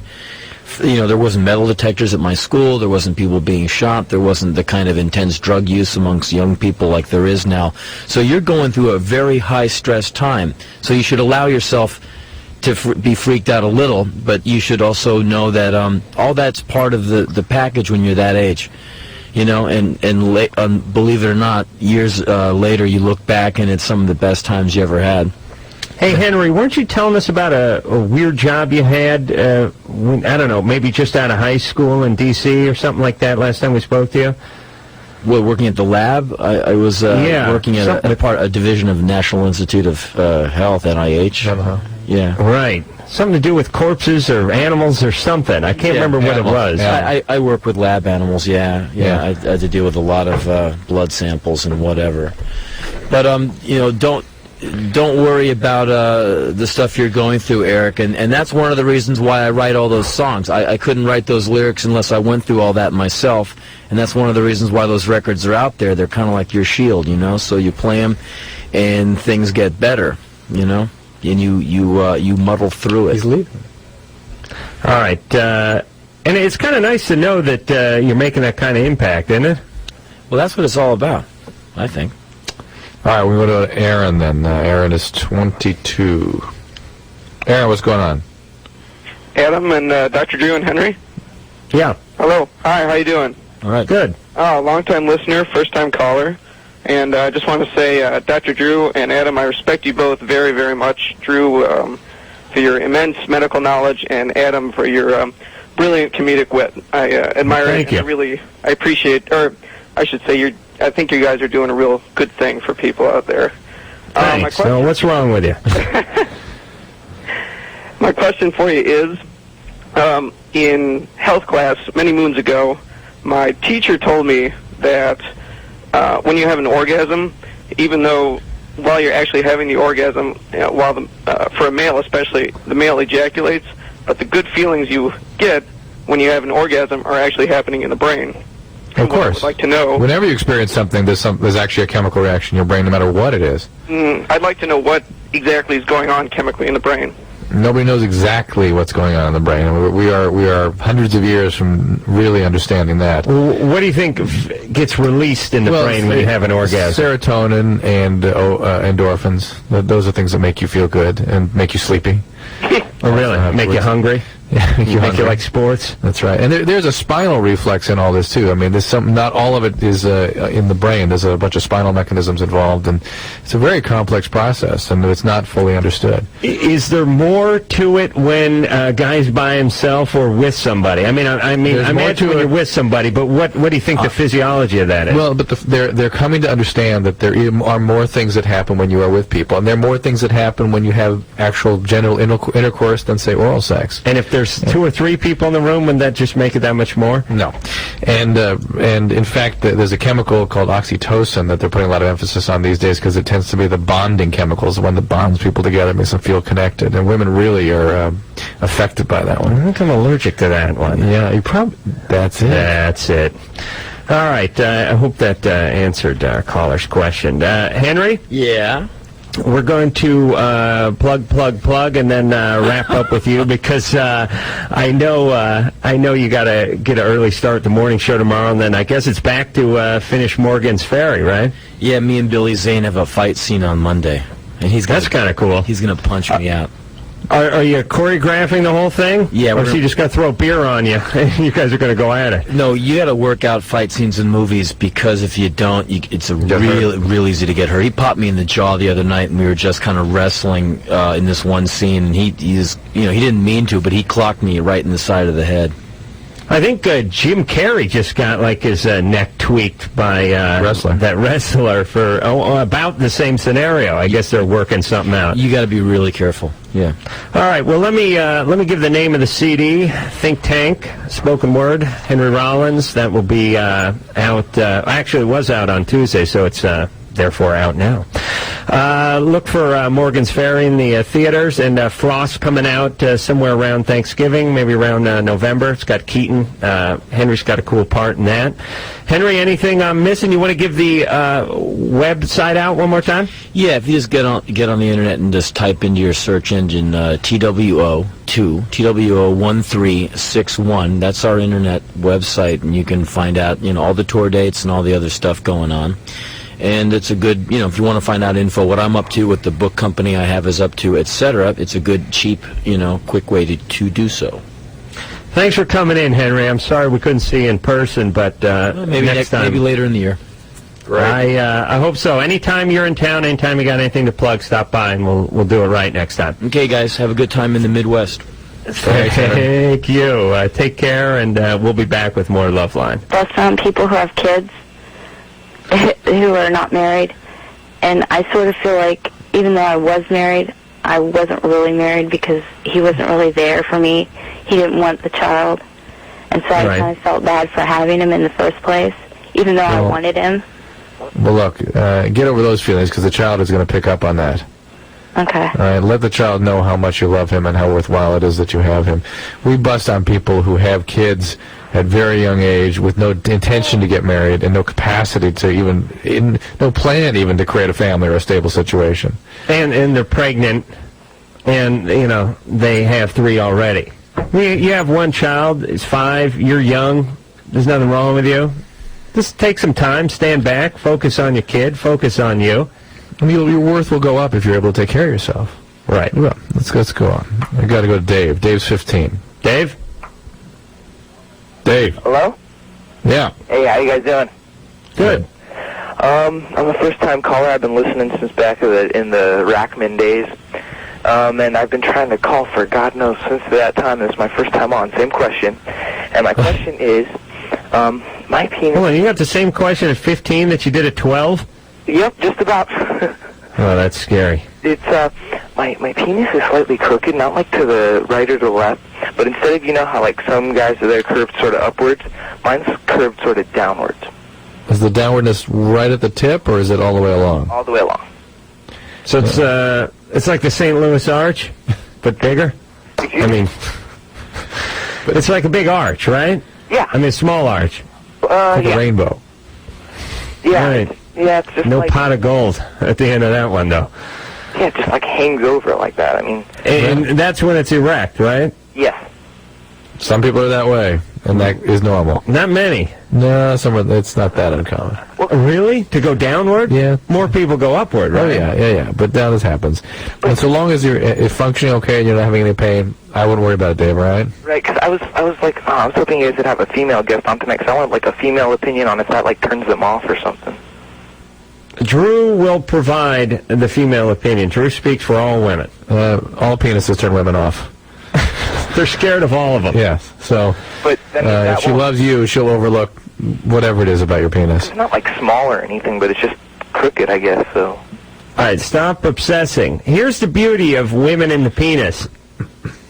you know, there wasn't metal detectors at my school, there wasn't people being shot, there wasn't the kind of intense drug use amongst young people like there is now. So you're going through a very high stress time. So you should allow yourself to be freaked out a little, but you should also know that all that's part of the package when you're that age, you know. And believe it or not, years later you look back and it's some of the best times you ever had. Hey, Henry, weren't you telling us about a weird job you had, when, I don't know, maybe just out of high school in D.C. or something like that last time we spoke to you? Well, working at the lab, I was working at a division of National Institute of Health, NIH. Yeah. Right. Something to do with corpses or animals or something. I can't remember what it was. I work with lab animals, yeah. I had to deal with a lot of blood samples and whatever. But, you know, don't worry about the stuff you're going through, Eric. And that's one of the reasons why I write all those songs. I couldn't write those lyrics unless I went through all that myself. And that's one of the reasons why those records are out there. They're kind of like your shield, you know. So you play them and things get better, you know. And you muddle through it. He's leaving. All right. And it's kind of nice to know that you're making that kind of impact, isn't it? Well, that's what it's all about, I think. All right, we go to Aaron then. Aaron is 22. Aaron, what's going on? Adam and Dr. Drew and Henry? Yeah. Hello. Hi, how you doing? All right. Good. Long-time listener, first-time caller. And I just want to say, Dr. Drew and Adam, I respect you both very, very much. Drew, for your immense medical knowledge, and Adam for your brilliant comedic wit. I admire it. And I appreciate, or I should say, I think you guys are doing a real good thing for people out there. Thanks. So what's wrong with you? My question for you is, in health class many moons ago, my teacher told me that when you have an orgasm, even though while you're actually having the orgasm, for a male especially, the male ejaculates, but the good feelings you get when you have an orgasm are actually happening in the brain. Of course. I'd like to know. Whenever you experience something, there's actually a chemical reaction in your brain, no matter what it is. I'd like to know what exactly is going on chemically in the brain. Nobody knows exactly what's going on in the brain. We are hundreds of years from really understanding that. What do you think gets released in the brain when you have an orgasm? Serotonin and endorphins. Those are things that make you feel good and make you sleepy. Oh, really? Make you hungry? Yeah, make you like sports? That's right. And there's a spinal reflex in all this, too. I mean, not all of it is in the brain. There's a bunch of spinal mechanisms involved, and it's a very complex process, and it's not fully understood. Is there more to it when a guy's by himself or with somebody? I imagine when you're with somebody, but what do you think the physiology of that is? Well, but they're coming to understand that there are more things that happen when you are with people, and there are more things that happen when you have actual genital intercourse than, say, oral sex. And if there's 2 or 3 people in the room, wouldn't that just make it that much more? No. And in fact, there's a chemical called oxytocin that they're putting a lot of emphasis on these days because it tends to be the bonding chemicals, the one that bonds people together, makes them feel connected. And women really are affected by that one. I think I'm allergic to that one. Yeah, you probably... That's it. That's it. All right. I hope that answered our caller's question. Henry? Yeah? We're going to plug, and then wrap up with you because I know you got to get an early start at the morning show tomorrow, and then I guess it's back to finish Morgan's Ferry, right? Yeah, me and Billy Zane have a fight scene on Monday, and that's kind of cool. He's gonna punch me out. Are you choreographing the whole thing? Yeah. Or is he just going to throw beer on you? You guys are going to go at it. No, you got to work out fight scenes in movies because if you don't, it's real easy to get hurt. He popped me in the jaw the other night, and we were just kind of wrestling in this one scene, and he didn't mean to, but he clocked me right in the side of the head. I think Jim Carrey just got his neck tweaked by that wrestler for about the same scenario. I guess they're working something out. You got to be really careful. Yeah. All right. Well, let me give the name of the CD. Think Tank, spoken word. Henry Rollins. That will be out. Actually, it was out on Tuesday, so it's therefore out now. Look for Morgan's Ferry in the theaters, and Frost coming out somewhere around Thanksgiving, maybe around November. It's got Keaton. Henry's got a cool part in that. Henry, anything I'm missing? You want to give the website out one more time? Yeah, if you just get on the internet and just type into your search engine TWO1361. That's our internet website, and you can find out all the tour dates and all the other stuff going on. And it's a good, if you want to find out info, what I'm up to, what the book company I have is up to, etc., it's a good, cheap, quick way to do so. Thanks for coming in, Henry. I'm sorry we couldn't see you in person, but maybe next time. Maybe later in the year. Right. I hope so. Anytime you're in town, anytime you got anything to plug, stop by, and we'll do it right next time. Okay, guys. Have a good time in the Midwest. Thank you. Take care, and we'll be back with more Loveline. That's people who have kids who are not married, and I sort of feel like even though I was married, I wasn't really married because he wasn't really there for me. He didn't want the child, and so I kind of felt bad for having him in the first place, even though I wanted him. Well, look, get over those feelings because the child is going to pick up on that. Okay. All right, let the child know how much you love him and how worthwhile it is that you have him. We bust on people who have kids at very young age with no intention to get married and no capacity to no plan even to create a family or a stable situation. And they're pregnant, and, they have 3 already. You have one child, it's 5, you're young, there's nothing wrong with you. Just take some time, stand back, focus on your kid, focus on you. I mean, your worth will go up if you're able to take care of yourself. Right. Well, let's go on. I got to go to Dave. Dave's 15. Dave? Hello? Yeah. Hey, how you guys doing? Good. I'm a first-time caller. I've been listening since back in the Rackman days. and I've been trying to call for God knows since that time. This is my first time on. Same question. And my question is, my penis... Hold on, you got the same question at 15 that you did at 12? Yep, just about. Oh, that's scary. It's, my penis is slightly crooked, not like to the right or the left, but instead of, you know how like some guys are there curved sort of upwards, mine's curved sort of downwards. Is the downwardness right at the tip, or is it all the way along? All the way along. So it's like the St. Louis Arch, but bigger? I mean, it's like a big arch, right? Yeah. I mean, a small arch. Like yeah. a rainbow. Yeah. Right. Yeah, it's just no like... pot of gold at the end of that one, though. Yeah, it just like hangs over like that, I mean... And that's when it's erect, right? Yes. Some people are that way, and that is normal. Not many. No, it's not that uncommon. Really? To go downward? Yeah. More people go upward, right? Oh, yeah. But down this happens. And so long as you're functioning okay and you're not having any pain, I wouldn't worry about it, Dave, right? Right, because I was like, I was hoping you guys would have a female guest on tonight, because I want like a female opinion on if that like turns them off or something. Drew will provide the female opinion. Drew speaks for all women. All penises turn women off. They're scared of all of them. Yes. So but if she loves you, she'll overlook whatever it is about your penis. It's not like small or anything, but it's just crooked, I guess, so... All right, stop obsessing. Here's the beauty of women in the penis.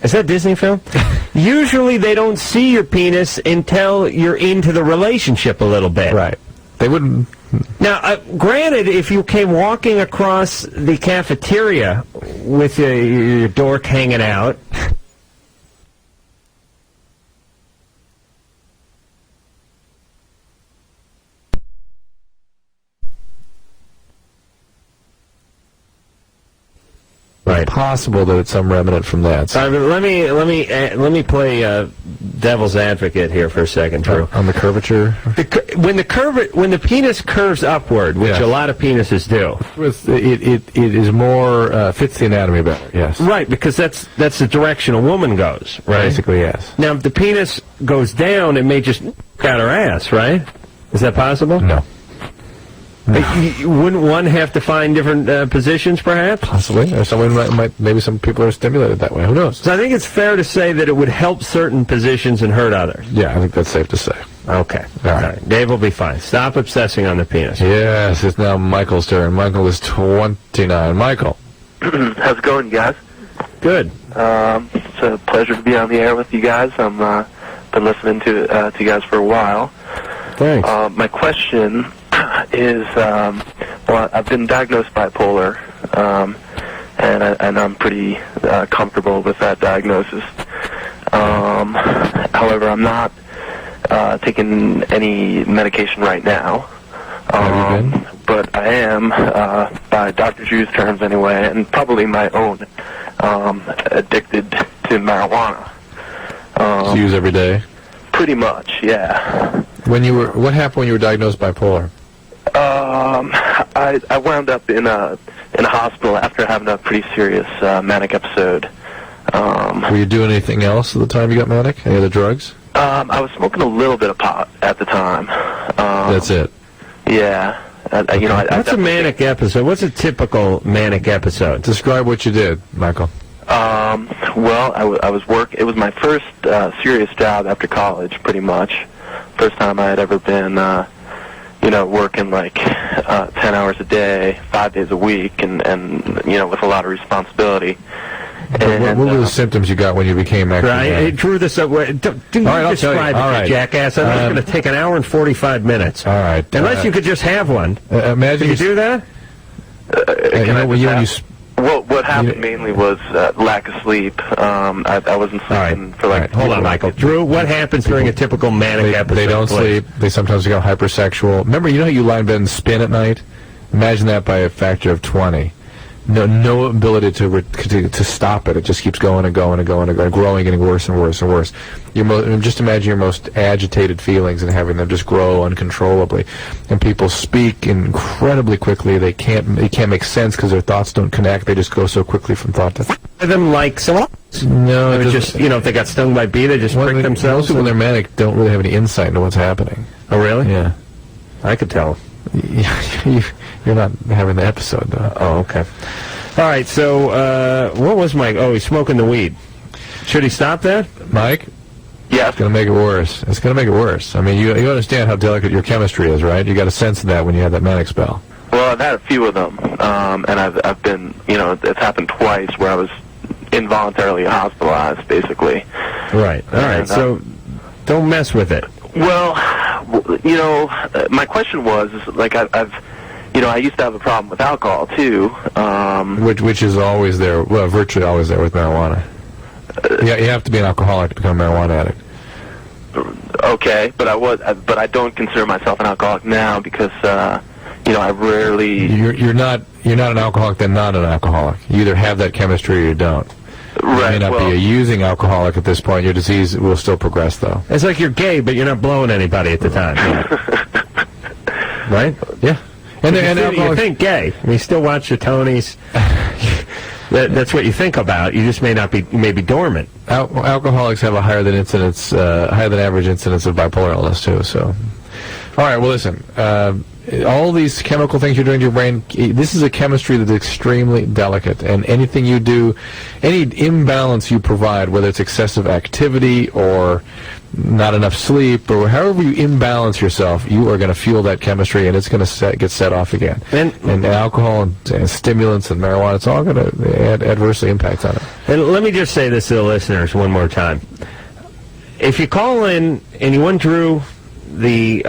Is that a Disney film? Usually they don't see your penis until you're into the relationship a little bit. Right. They wouldn't... Now, granted, if you came walking across the cafeteria with your dork hanging out... Right. It's possible that it's some remnant from that. So. Let me play devil's advocate here for a second, Drew. On the curvature. When the penis curves upward, which a lot of penises do, it is more fits the anatomy better. Yes. Right, because that's the direction a woman goes. Right. Basically, yes. Now, if the penis goes down, it may just out her ass. Right? Is that possible? No. Wouldn't one have to find different positions, perhaps? Possibly. Or someone might. Maybe some people are stimulated that way. Who knows? So I think it's fair to say that it would help certain positions and hurt others. Yeah, I think that's safe to say. Okay. All right. Dave will be fine. Stop obsessing on the penis. Yes, it's now Michael's turn. Michael is 29. Michael. How's it going, you guys? Good. It's a pleasure to be on the air with you guys. I'm been listening to you guys for a while. Thanks. My question is, well, I've been diagnosed bipolar, and I'm pretty comfortable with that diagnosis. However, I'm not taking any medication right now. Have you been? But I am, by Dr. Drew's terms anyway, and probably my own, addicted to marijuana. So you use every day? Pretty much, yeah. What happened when you were diagnosed bipolar? I wound up in a hospital after having a pretty serious manic episode. Were you doing anything else at the time you got manic? Any other drugs? I was smoking a little bit of pot at the time. That's it. Yeah. What's a manic episode? What's a typical manic episode? Describe what you did, Michael. Well, I was it was my first serious job after college, pretty much. First time I had ever been, working like 10 hours a day, 5 days a week, and with a lot of responsibility. And, what were the symptoms you got when you became actually Right, manic? It drew this up. Describe it, jackass. I think it's going to take an hour and 45 minutes. All right. Unless you could just have one. Imagine Can you do that? What happened mainly was lack of sleep. I wasn't sleeping for like... Hold on, Michael. Drew, what happens during a typical manic episode? They don't sleep. They sometimes become hypersexual. Remember, you know how you lie in bed and spin at night? Imagine that by a factor of 20. No ability to stop it. It just keeps going and going and going and going, growing, getting worse and worse and worse. Just imagine your most agitated feelings and having them just grow uncontrollably. And people speak incredibly quickly. They can't make sense because their thoughts don't connect. They just go so quickly from thought to thought. Them like someone? No, it just if they got stung by a bee, they just prick themselves. Most people when they're manic don't really have any insight into what's happening. Oh, really? Yeah, I could tell. You're not having the episode, though. Oh, okay. All right, so what was Mike? Oh, he's smoking the weed. Should he stop that? Mike? Yes. It's going to make it worse. It's going to make it worse. I mean, you understand how delicate your chemistry is, right? You got a sense of that when you have that manic spell. Well, I've had a few of them, and I've been, it's happened twice where I was involuntarily hospitalized, basically. Right. All right. So don't mess with it. Well, my question was, like, I used to have a problem with alcohol too. Which is always there, well, virtually always there with marijuana. Yeah, you have to be an alcoholic to become a marijuana addict. Okay, but I don't consider myself an alcoholic now because, I rarely. You're not an alcoholic, then not an alcoholic. You either have that chemistry or you don't. Right. You may not be a using alcoholic at this point. Your disease will still progress, though. It's like you're gay, but you're not blowing anybody at the time. Right? Yeah. And you think gay. You still watch the Tonys. That's what you think about. You just may be dormant. Alcoholics have a higher than average incidence of bipolar illness too. So, all right. Well, listen. All these chemical things you're doing to your brain, this is a chemistry that's extremely delicate, and anything you do, any imbalance you provide, whether it's excessive activity or not enough sleep or however you imbalance yourself, you are going to fuel that chemistry, and it's going to get set off again. And alcohol and stimulants and marijuana, it's all going to adversely impact on it. And let me just say this to the listeners one more time. If you call in and you want Drew, the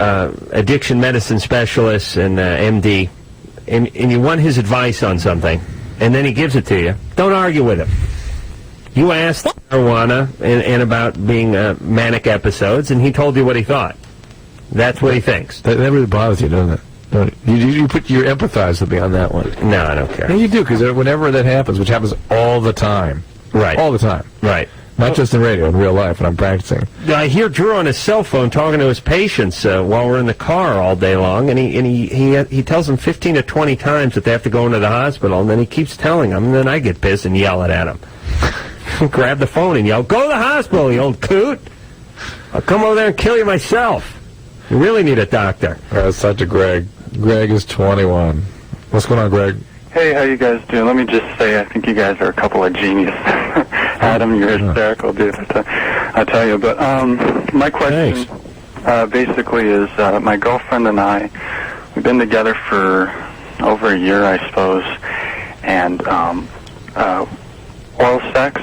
addiction medicine specialist and MD, and you want his advice on something, and then he gives it to you, don't argue with him. You asked marijuana and about being manic episodes, and he told you what he thought. That's what he thinks. That really bothers you, doesn't it? You empathize with me on that one. No, I don't care. Yeah, you do, because whenever that happens, which happens all the time. Right. All the time. Right. Not just in radio, in real life, when I'm practicing. I hear Drew on his cell phone talking to his patients while we're in the car all day long, and he tells them 15 to 20 times that they have to go into the hospital, and then he keeps telling them, and then I get pissed and yell at him. Grab the phone and yell, "Go to the hospital, you old coot! I'll come over there and kill you myself. You really need a doctor." That's such a Greg. Greg is 21. What's going on, Greg? Hey, how you guys doing? Let me just say, I think you guys are a couple of geniuses. Adam, you're hysterical, dude. I tell you. But my question basically is, my girlfriend and I, we've been together for over a year, I suppose, and oral sex,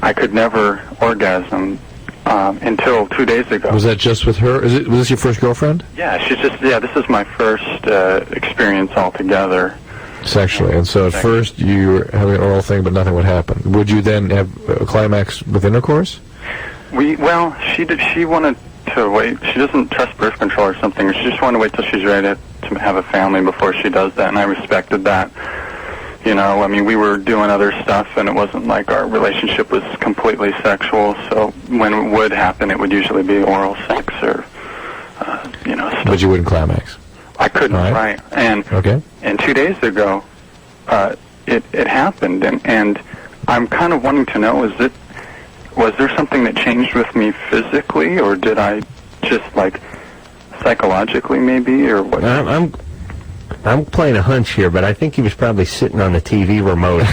I could never orgasm until 2 days ago. Was that just with her? Was this your first girlfriend? Yeah, this is my first experience altogether. Sexually, and so at first you were having an oral thing, but nothing would happen. Would you then have a climax with intercourse? She wanted to wait. She doesn't trust birth control or something. She just wanted to wait till she's ready to have a family before she does that, and I respected that. I mean, we were doing other stuff, and it wasn't like our relationship was completely sexual, so when it would happen, it would usually be oral sex or, stuff. But you wouldn't climax? I couldn't, right. And 2 days ago, it happened, and I'm kind of wanting to know, was there something that changed with me physically, or did I just, psychologically maybe, or what? I'm playing a hunch here, but I think he was probably sitting on the TV remote.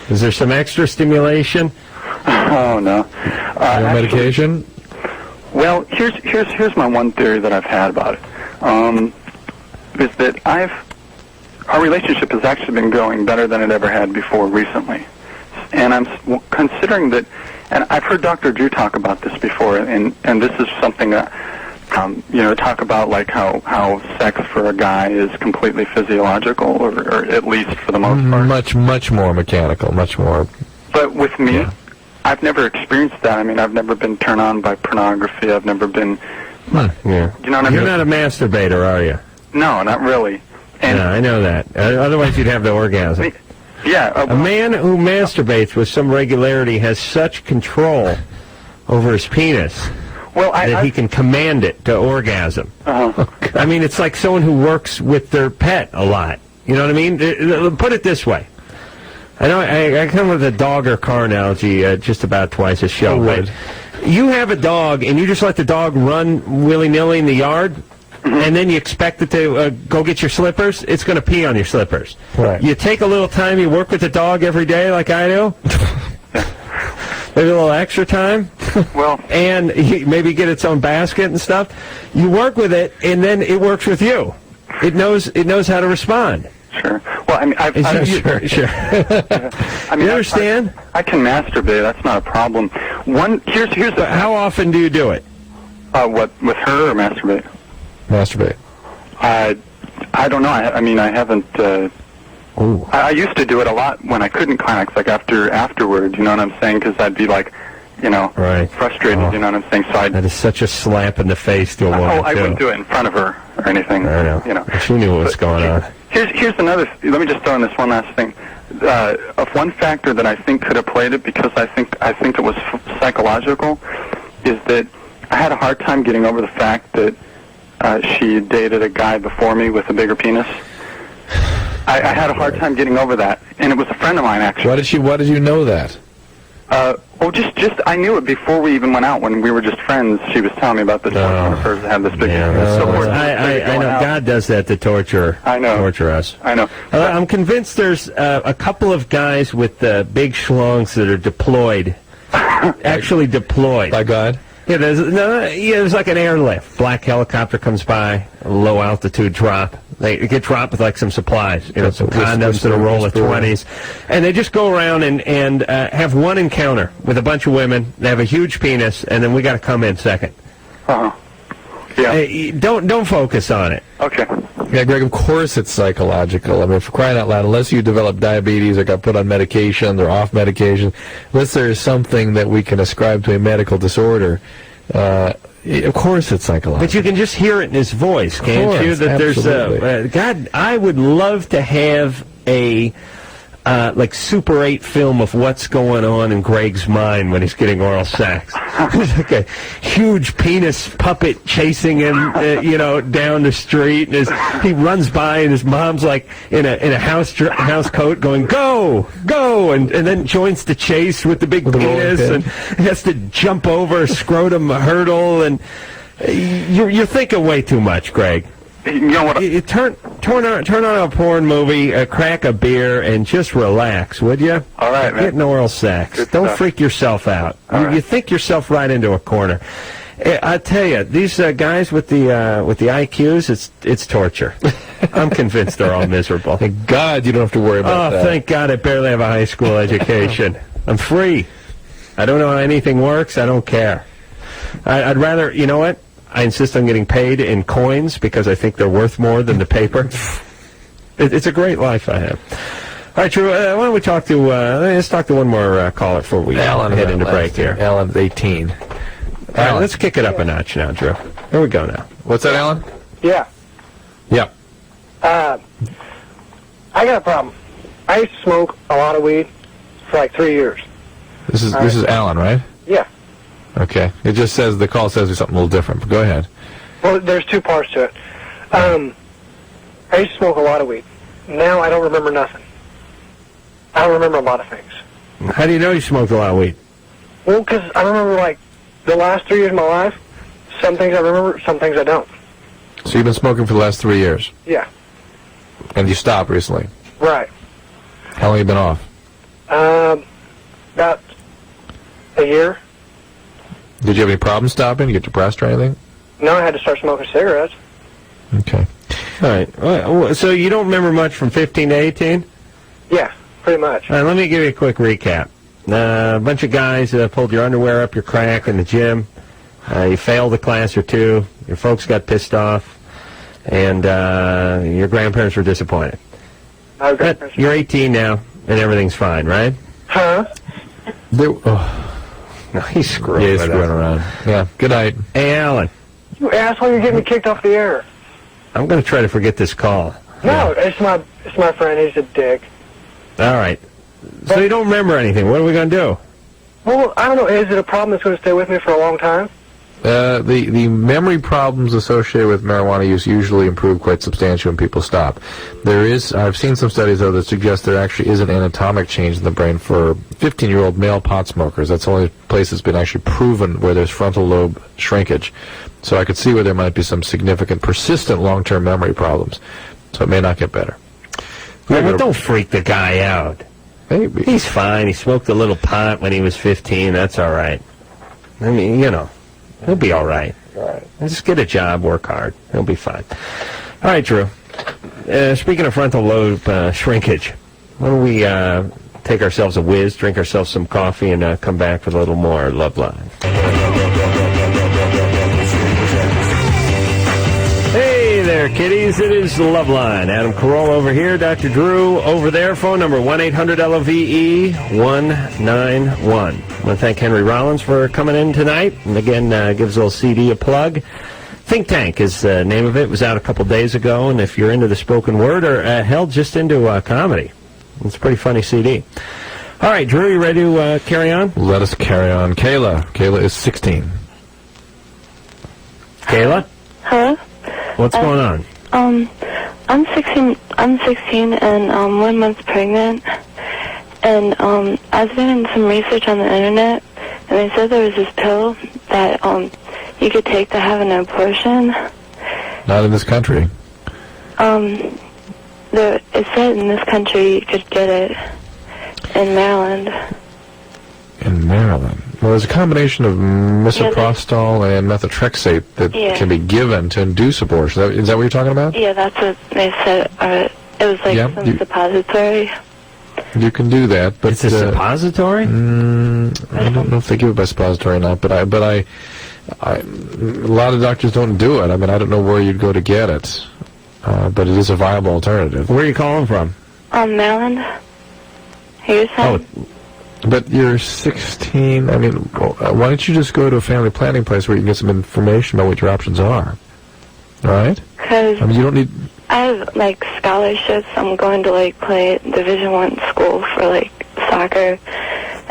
Is there some extra stimulation? Oh, no. Medication? Well, here's my one theory that I've had about it. Is that our relationship has actually been going better than it ever had before recently. And I'm considering that, and I've heard Dr. Drew talk about this before, and this is something that, talk about how sex for a guy is completely physiological, or at least for the most part. Much more mechanical, much more. But with me, I've never experienced that. I mean, I've never been turned on by pornography. I've never been... Yeah. You know what I mean? You're not a masturbator, are you? No, not really. Yeah, I know that. Otherwise, you'd have the orgasm. Yeah. A man who masturbates with some regularity has such control over his penis that he can command it to orgasm. I mean, it's like someone who works with their pet a lot. You know what I mean? Put it this way. I know I come with a dog or car analogy just about twice a show. But you have a dog, and you just let the dog run willy-nilly in the yard, and then you expect it to go get your slippers, it's going to pee on your slippers. Right. You take a little time, you work with the dog every day like I do. Maybe a little extra time. Well, and maybe get its own basket and stuff. You work with it, and then it works with you. It knows how to respond. Sure. Well, I mean, sure. I mean, You understand? I can masturbate. That's not a problem. Here's the. How often do you do it? What, with her or masturbate? Masturbate. I don't know. I mean, I haven't. I used to do it a lot when I couldn't climax, like afterwards. You know what I'm saying? Because I'd be like, frustrated. You know what I'm saying? So that is such a slap in the face to a woman. I wouldn't do it in front of her or anything. I know. You know. She knew what was going on. Here's another. Let me just throw in this one last thing. Of one factor that I think could have played it, because I think it was psychological, is that I had a hard time getting over the fact that she dated a guy before me with a bigger penis. I had a hard time getting over that, and it was a friend of mine actually. Why did you know that? Just I knew it before we even went out. When we were just friends, she was telling me about this one of hers that had this big. I know God does that to torture. Torture us. I know. I'm convinced there's a couple of guys with big schlongs that are deployed, actually deployed by God. Yeah, there's like an airlift. Black helicopter comes by, a low altitude drop. They get dropped with like some supplies, some condoms to a roll of 20s, and they just go around and have one encounter with a bunch of women. They have a huge penis, and then we got to come in second. Yeah. Don't focus on it. Okay. Yeah, Greg, of course it's psychological. I mean, for crying out loud, unless you develop diabetes or got put on medication or off medication, unless there is something that we can ascribe to a medical disorder, of course it's psychological. But you can just hear it in his voice, can't you? That absolutely. God, I would love to have a like Super 8 film of what's going on in Greg's mind when he's getting oral sex. There's like a huge penis puppet chasing him, down the street, and he runs by, and his mom's like in a house coat going, "Go, go!" and then joins the chase with the big penis, and has to jump over a scrotum hurdle, and you're thinking way too much, Greg. You know what? Turn on a porn movie, crack a beer, and just relax, would you? All right, man. Get an oral sex. Good Don't stuff. freak yourself out. You think yourself right into a corner. I tell you, these guys with the IQs, it's torture. I'm convinced they're all miserable. Thank God you don't have to worry about that. Oh, thank God I barely have a high school education. I'm free. I don't know how anything works. I don't care. I'd rather, you know what? I insist on getting paid in coins because I think they're worth more than the paper. It's a great life I have. All right, Drew, why don't we talk to, let's talk to one more caller before we head into break here. Alan's 18. All right, let's kick it up a notch now, Drew. Here we go now. What's that, Alan? Yeah. Yeah. I got a problem. I used to smoke a lot of weed for like 3 years. This is Alan, right? Yeah. Okay. It just says, the call says there's something a little different, but go ahead. Well, there's two parts to it. I used to smoke a lot of weed. Now I don't remember nothing. I don't remember a lot of things. How do you know you smoked a lot of weed? Well, because I remember, like, the last 3 years of my life, some things I remember, some things I don't. So you've been smoking for the last 3 years? Yeah. And you stopped recently? Right. How long have you been off? About a year. Did you have any problems stopping? Did you get depressed or anything? No, I had to start smoking cigarettes. Okay. All right. Well, so you don't remember much from 15 to 18? Yeah, pretty much. All right, let me give you a quick recap. A bunch of guys pulled your underwear up your crack in the gym. You failed a class or two. Your folks got pissed off. And your grandparents were disappointed. But you're 18 now, and everything's fine, right? Huh? No, he's screwing. Yeah, he's screwing around. Yeah. Good night. Hey, Alan. You asshole, you're getting me kicked off the air. I'm going to try to forget this call. No, it's my friend. He's a dick. All right. So you don't remember anything. What are we going to do? Well, I don't know. Is it a problem that's going to stay with me for a long time? The memory problems associated with marijuana use usually improve quite substantially when people stop. I've seen some studies, though, that suggest there actually is an anatomic change in the brain for 15-year-old male pot smokers. That's the only place that's been actually proven where there's frontal lobe shrinkage. So I could see where there might be some significant, persistent long-term memory problems. So it may not get better. Well, don't freak the guy out. Maybe. He's fine. He smoked a little pot when he was 15. That's all right. I mean, he'll be all right. All right. Just get a job, work hard. He'll be fine. All right, Drew. Speaking of frontal lobe shrinkage, why don't we take ourselves a whiz, drink ourselves some coffee, and come back with a little more Loveline. Hey there, kiddies. It is Loveline. Adam Carolla over here, Dr. Drew over there. Phone number 1-800-LOVE-191. I want to thank Henry Rollins for coming in tonight. And again, gives a little CD a plug. Think Tank is the name of it. It was out a couple days ago. And if you're into the spoken word or hell, just into comedy, it's a pretty funny CD. All right, Drew, you ready to carry on? Let us carry on. Kayla is 16. Kayla? Hello? What's going on? I'm 16 and 1 month pregnant, and I was doing some research on the internet, and they said there was this pill that you could take to have an abortion. Not in this country. It said in this country you could get it in Maryland. In Maryland? Well, there's a combination of misoprostol and methotrexate that can be given to induce abortion. Is that what you're talking about? Yeah, that's what they said. It was like some suppository. You can do that, but it's a suppository. I don't know if they give it by suppository or not, but a lot of doctors don't do it. I mean, I don't know where you'd go to get it, but it is a viable alternative. Where are you calling from? Maryland. Houston. But you're 16. I mean, why don't you just go to a family planning place where you can get some information about what your options are? All right? Because you don't need. I have scholarships. I'm going to play at Division I school for soccer,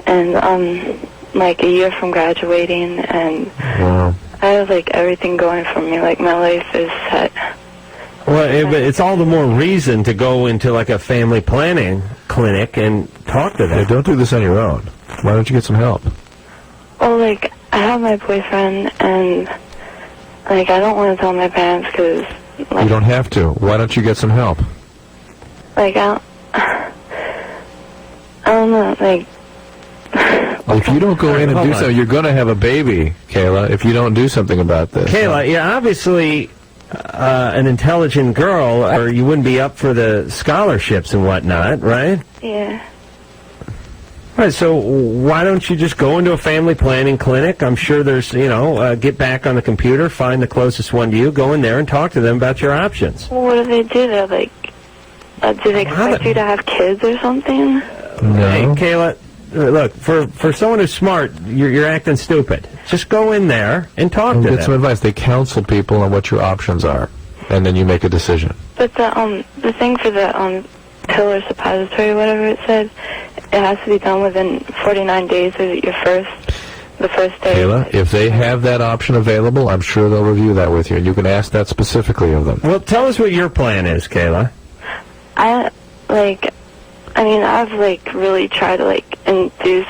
and a year from graduating, and wow. I have everything going for me. My life is set. Well, it's all the more reason to go into a family planning clinic and talk to them. Yeah, don't do this on your own. Why don't you get some help? Well, I have my boyfriend, and I don't want to tell my parents because you don't have to. Why don't you get some help? I don't know. If you don't go in and do something, you're going to have a baby, Kayla. If you don't do something about this, Kayla, you're obviously an intelligent girl, or you wouldn't be up for the scholarships and whatnot, right? Yeah. All right, so why don't you just go into a family planning clinic? I'm sure there's, get back on the computer, find the closest one to you, go in there and talk to them about your options. Well, what do they do there? Do they expect you to have kids or something? No. Hey, Kayla, look, for someone who's smart, you're acting stupid. Just go in there and talk to them. Get some advice. They counsel people on what your options are, and then you make a decision. But the thing for the pill or suppository, whatever it said, it has to be done within 49 days of the first day. Kayla, if they have that option available, I'm sure they'll review that with you, and you can ask that specifically of them. Well, tell us what your plan is, Kayla. I've really tried to induce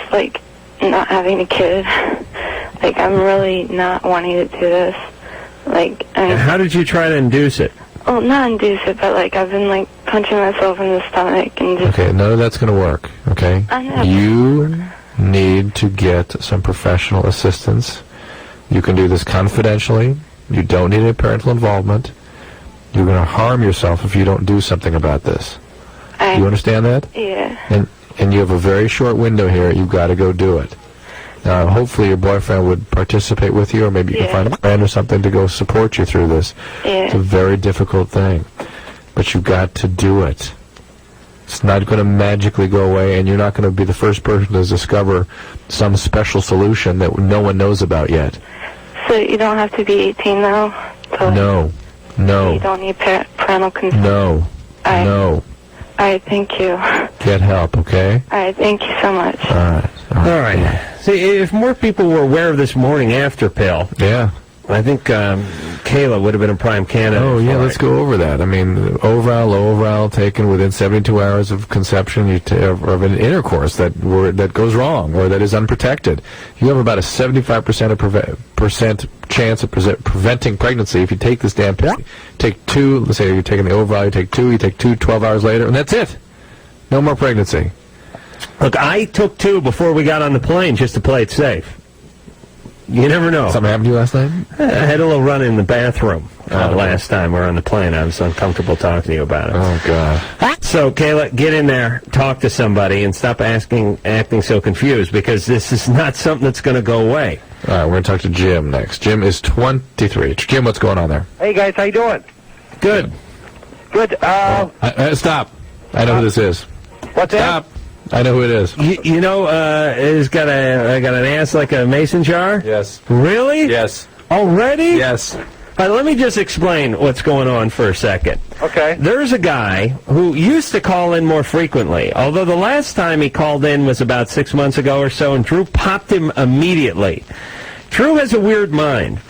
not having a kid. I'm really not wanting to do this. How did you try to induce it? Well, not induce it, but I've been punching myself in the stomach and just. Okay, none of that's going to work. Okay, I know. You need to get some professional assistance. You can do this confidentially. You don't need any parental involvement. You're going to harm yourself if you don't do something about this. Do you understand that? Yeah. And you have a very short window here. You've got to go do it. Now, hopefully your boyfriend would participate with you, or maybe you can find a friend or something to go support you through this. Yeah. It's a very difficult thing. But you've got to do it. It's not going to magically go away, and you're not going to be the first person to discover some special solution that no one knows about yet. So you don't have to be 18 now? No. You don't need parental consent? No. All right, thank you. Get help, okay? All right, thank you so much. All right. All right. See, if more people were aware of this morning after pill, yeah, I think Kayla would have been a prime candidate. Oh, yeah, for let's it. go over that. I mean, overall, low overall taken within 72 hours of conception of an intercourse that goes wrong or that is unprotected. You have about a 75% chance of preventing pregnancy if you take this damn pill. Take 2, let's say you're taking the overall, you take 2 12 hours later, and that's it. No more pregnancy. Look, I took 2 before we got on the plane just to play it safe. You never know. Something happened to you last night? I had a little run in the bathroom last time we were on the plane. I was uncomfortable talking to you about it. Oh, God. So, Kayla, get in there, talk to somebody, and stop acting so confused, because this is not something that's going to go away. All right, we're going to talk to Jim next. Jim is 23. Jim, what's going on there? Hey, guys, how you doing? Good. Good. Stop. I know who this is. What's that? Stop. I know who it is. You know, it's got an ass like a mason jar? Yes. Really? Yes. Already? Yes. All right, let me just explain what's going on for a second. Okay. There's a guy who used to call in more frequently, although the last time he called in was about 6 months ago or so, and Drew popped him immediately. Drew has a weird mind,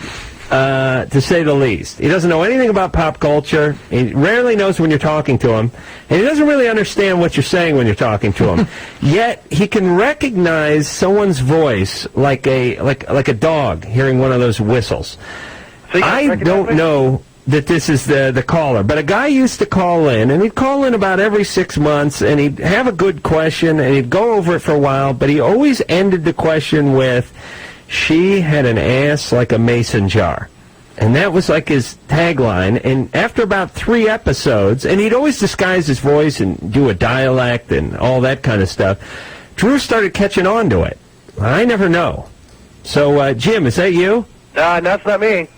to say the least. He doesn't know anything about pop culture. He rarely knows when you're talking to him, and he doesn't really understand what you're saying when you're talking to him. Yet he can recognize someone's voice like a dog hearing one of those whistles. So I don't know that this is the caller, but a guy used to call in, and he'd call in about every 6 months, and he'd have a good question, and he'd go over it for a while, but he always ended the question with, "She had an ass like a mason jar." And that was like his tagline. And after about 3 episodes, and he'd always disguise his voice and do a dialect and all that kind of stuff, Drew started catching on to it. I never know. So, Jim, is that you? That's not me.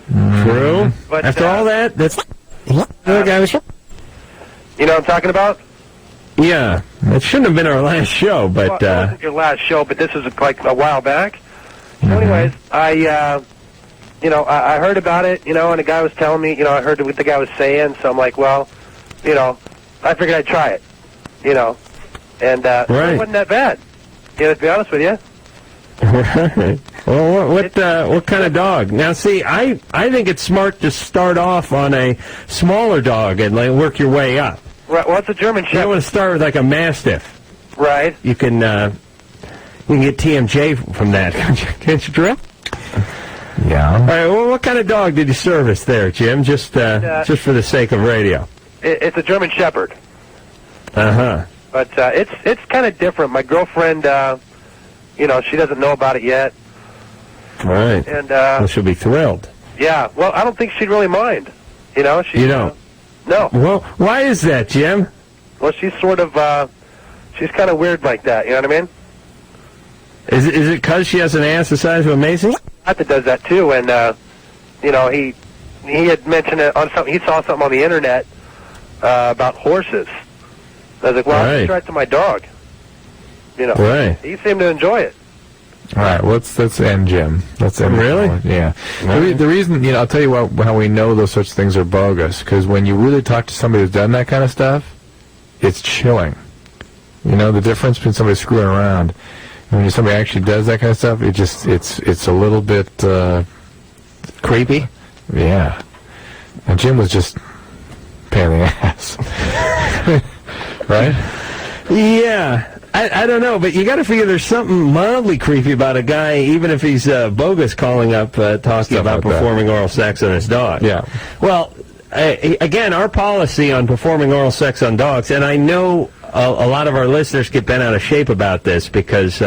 Drew? But, After all that, that's... You know what I'm talking about? Yeah. It shouldn't have been our last show, but... Well, it wasn't your last show, but this is like a while back. So anyways, I heard about it, and the guy was telling me, I heard what the guy was saying, so I'm like, well, I figured I'd try it, and it wasn't that bad, to be honest with you. Right. Well, what kind of dog? Now, see, I think it's smart to start off on a smaller dog and work your way up. Right. Well, it's a German Shepherd. You don't want to start with like a Mastiff. Right. You can get TMJ from that, can't you, Drew? Yeah. All right. Well, what kind of dog did you service there, Jim? Just for the sake of radio. It's a German Shepherd. Uh-huh. But it's kind of different. My girlfriend, she doesn't know about it yet. Right. And well, she'll be thrilled. Yeah. Well, I don't think she'd really mind. You don't? No. Well, why is that, Jim? Well, she's sort of, she's kind of weird like that. You know what I mean? Is it because she has an ass the size of a mason? That does that too, and he had mentioned it on something. He saw something on the internet about horses. I was like, well, I'll try it to my dog. Right. He seemed to enjoy it. All right, let's end Jim. Let's end. Really? Yeah. Right. The reason, I'll tell you how we know those such things are bogus, because when you really talk to somebody who's done that kind of stuff, it's chilling. The difference between somebody screwing around and when somebody actually does that kind of stuff, it's a little bit creepy. Yeah. And Jim was just pain in the ass. Right? Yeah. I don't know, but you got to figure there's something mildly creepy about a guy, even if he's bogus, calling up talking about performing oral sex on his dog. Yeah. Well, again, our policy on performing oral sex on dogs, and I know a lot of our listeners get bent out of shape about this because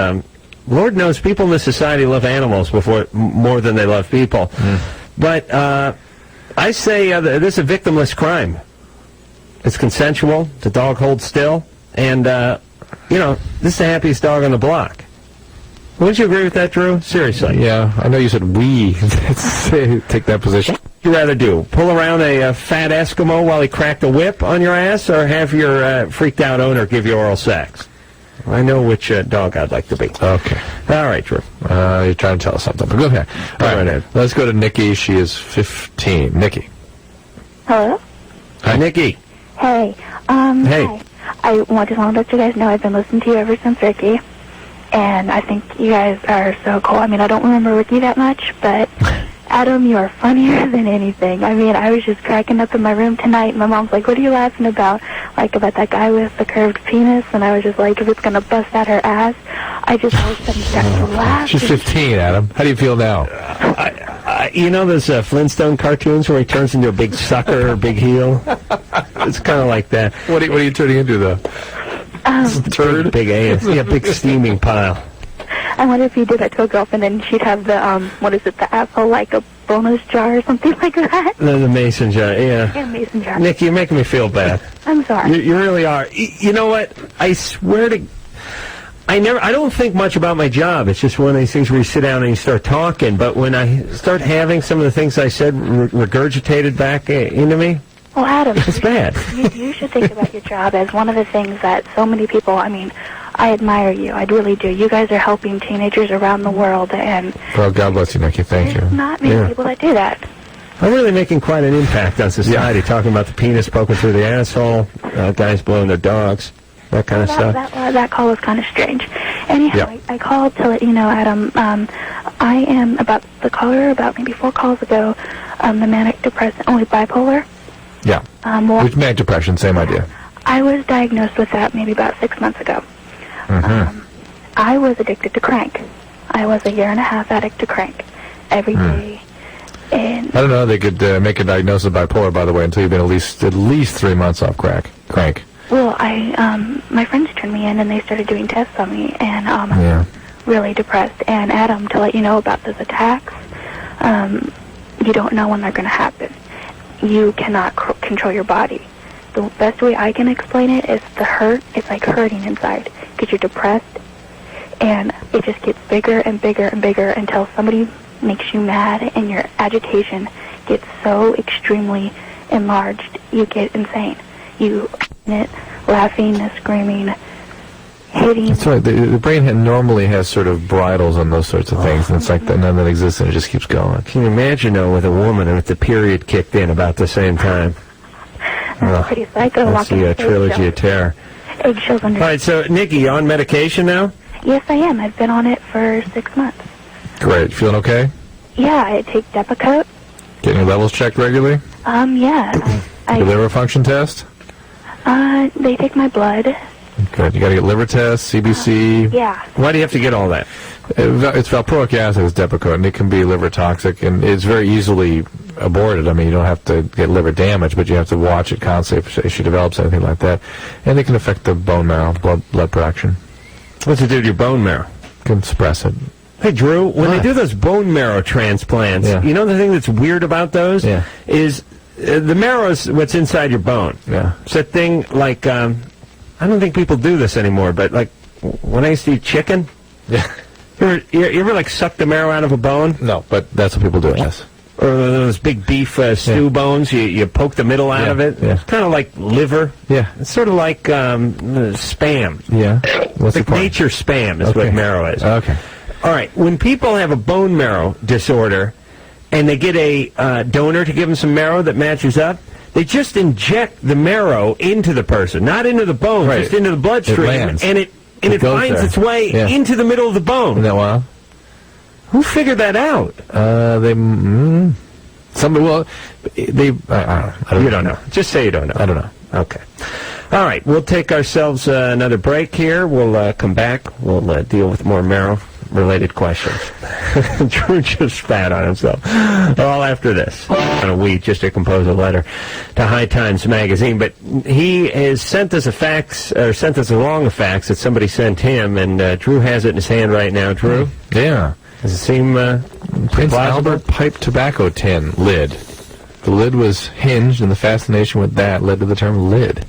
Lord knows people in this society love animals more than they love people. But I say this is a victimless crime. It's consensual. The dog holds still. And, this is the happiest dog on the block. Wouldn't you agree with that, Drew? Seriously. Yeah, I know you said we. Take that position. What would you rather do? Pull around a fat Eskimo while he cracked a whip on your ass, or have your freaked out owner give you oral sex? I know which dog I'd like to be. Okay. All right, Drew. You're trying to tell us something, but go ahead. All right, Ed. Let's go to Nikki. She is 15. Nikki. Hello? Hi, Nikki. Hey. Hey. Hi. I just want to let you guys know I've been listening to you ever since Ricky. and I think you guys are so cool. I mean, I don't remember Ricky that much, but Adam, you are funnier than anything. I mean, I was just cracking up in my room tonight. My mom's like, what are you laughing about? Like, about that guy with the curved penis? And I was just like, if it's going to bust out her ass, I just all of a sudden started to laugh. She's 15, Adam. How do you feel now? You know those Flintstone cartoons where he turns into a big sucker or big heel? It's kind of like that. What are you turning into, though? Turd? Big ass. Yeah, big steaming pile. I wonder if he did that to a girlfriend and she'd have the, the asshole like a bonus jar or something like that. The mason jar, yeah. Yeah, mason jar. Nick, you're making me feel bad. I'm sorry. You really are. You know what? I swear to... I don't think much about my job. It's just one of these things where you sit down and you start talking. But when I start having some of the things I said regurgitated back into me, well, Adam, it's bad. You should think about your job as one of the things that so many people, I mean, I admire you. I really do. You guys are helping teenagers around the world, and well, God bless you, Nicky. Thank you. there's not many people that do that. I'm really making quite an impact on society, talking about the penis poking through the asshole, guys blowing their dogs, that kind of stuff. That call was kind of strange. Anyhow, I called to let you know, Adam, I am about maybe 4 calls ago, the manic depressive, only bipolar. Yeah. With manic depression, same idea. I was diagnosed with that maybe about 6 months ago. I was addicted to crank. I was a 1.5 year addict to crank every day. And I don't know. They could make a diagnosis of bipolar, by the way, until you've been at least 3 months off crank. well, my friends turned me in and they started doing tests on me, and I'm really depressed. And Adam, to let you know about those attacks, you don't know when they're going to happen. You cannot control your body. The best way I can explain it is the hurt. It's like hurting inside because you're depressed, and it just gets bigger and bigger and bigger until somebody makes you mad, and your agitation gets so extremely enlarged, you get insane. You it, laughing, screaming, hitting. That's right. The brain normally has sort of bridles on those sorts of things, and it's like none that exists, and it just keeps going. Can you imagine, though, with a woman and with the period kicked in about the same time? That's pretty psycho. That's the trilogy of terror. Eggshells under. All right, so, Nikki, you on medication now? Yes, I am. I've been on it for 6 months. Great. Feeling okay? Yeah, I take Depakote. Getting your levels checked regularly? Yeah. Your liver function test? They take my blood. Good. You got to get liver tests, CBC. Yeah. Why do you have to get all that? It's valproic acid, it's Depakote, and it can be liver toxic, and it's very easily aborted. I mean, you don't have to get liver damage, but you have to watch it constantly if she develops anything like that. And it can affect the bone marrow, blood production. What's it do to your bone marrow? Can suppress it. Hey, Drew, when they do those bone marrow transplants, you know the thing that's weird about those? Is the marrow is what's inside your bone. Yeah. It's that thing like, I don't think people do this anymore, but like when I used to eat chicken, you ever like suck the marrow out of a bone? No, but that's what people do, yes. Or those big beef stew bones, you poke the middle out of it. It's kind of like liver. Yeah. It's sort of like Spam. Yeah. What's like the point? nature Spam is what marrow is. Okay. All right. When people have a bone marrow disorder and they get a donor to give them some marrow that matches up, they just inject the marrow into the person, not into the bone, just into the bloodstream, and it finds its way into the middle of the bone. Isn't that wild? Who figured that out? Somebody. Well, they. I don't know. You don't know. Just say you don't know. I don't know. Okay. All right. We'll take ourselves another break here. We'll come back. We'll deal with more marrow-related questions. Drew just spat on himself. All after this. On a week just to compose a letter to High Times Magazine. But he has sent us a fax, or sent us along a fax that somebody sent him, and Drew has it in his hand right now. Drew? Yeah. Does it seem Prince Albert pipe tobacco tin lid. The lid was hinged, and the fascination with that led to the term lid.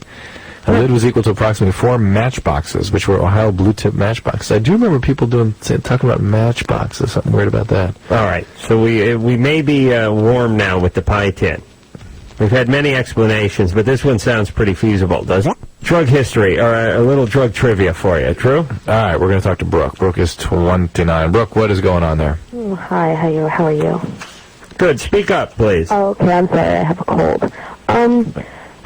The lid was equal to approximately 4 matchboxes, which were Ohio blue-tip matchboxes. I do remember people talking about matchboxes. Something weird about that. All right. So we may be warm now with the pie tin. We've had many explanations, but this one sounds pretty feasible, doesn't it? Drug history, or a little drug trivia for you. True? All right, we're going to talk to Brooke. Brooke is 29. Brooke, what is going on there? Hi, how are you? Good. Speak up, please. Oh, okay, I'm sorry, I have a cold.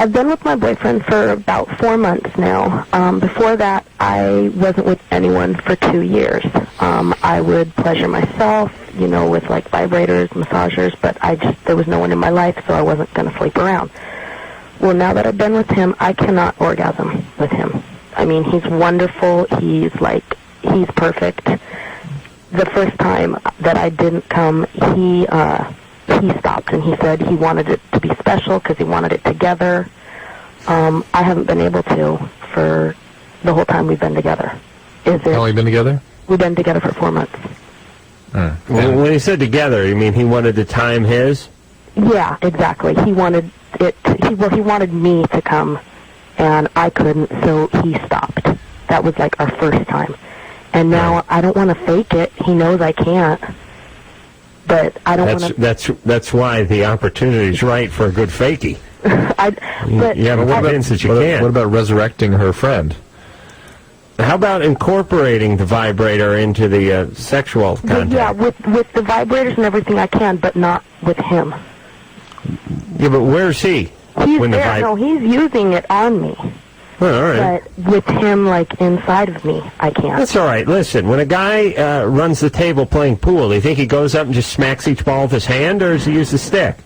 I've been with my boyfriend for about 4 months now. Before that, I wasn't with anyone for 2 years. I would pleasure myself, you know, with like vibrators, massagers, but there was no one in my life, so I wasn't going to sleep around. Well, now that I've been with him, I cannot orgasm with him. I mean, he's wonderful. He's perfect. The first time that I didn't come, he stopped and he said he wanted it to be special because he wanted it together. I haven't been able to for the whole time we've been together. How long you been together? We've been together for 4 months. When he said together, you mean he wanted to time his? Yeah, exactly. He wanted he wanted me to come, and I couldn't, so he stopped. That was like our first time. And now I don't want to fake it. He knows I can't. But I don't want to... That's why the opportunity's right for a good fakie. You have to convince that you can. What about resurrecting her friend? How about incorporating the vibrator into the sexual contact? Yeah, with the vibrators and everything I can, but not with him. Yeah, but where's he? He's there. No, he's using it on me. Well, all right. But with him, like, inside of me, I can't. That's all right. Listen, when a guy runs the table playing pool, do you think he goes up and just smacks each ball with his hand, or does he use the stick?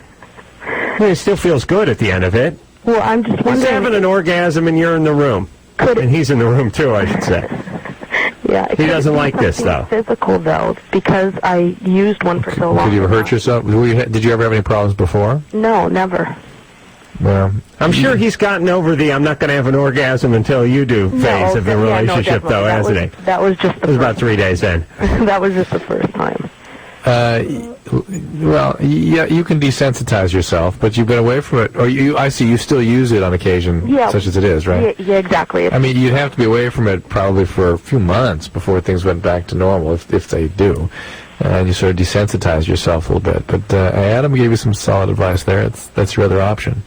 I mean, it still feels good at the end of it. Well, I'm just wondering... He's having an orgasm and you're in the room. And he's in the room, too, I should say. Yeah. He doesn't like this, though. Physical, though, because I used one for so long. Did you ever hurt yourself? Did you ever have any problems before? No, never. Well, I'm sure he's gotten over the I'm not going to have an orgasm until you do phase of the relationship, though, hasn't he? That was just It was about 3 days in. That was just the first time. Well, yeah, you can desensitize yourself, but you've been away from it. Or I see you still use it on occasion, such as it is, right? Yeah, exactly. I mean, you'd have to be away from it probably for a few months before things went back to normal, if they do. And you sort of desensitize yourself a little bit. But Adam gave you some solid advice there. That's your other option.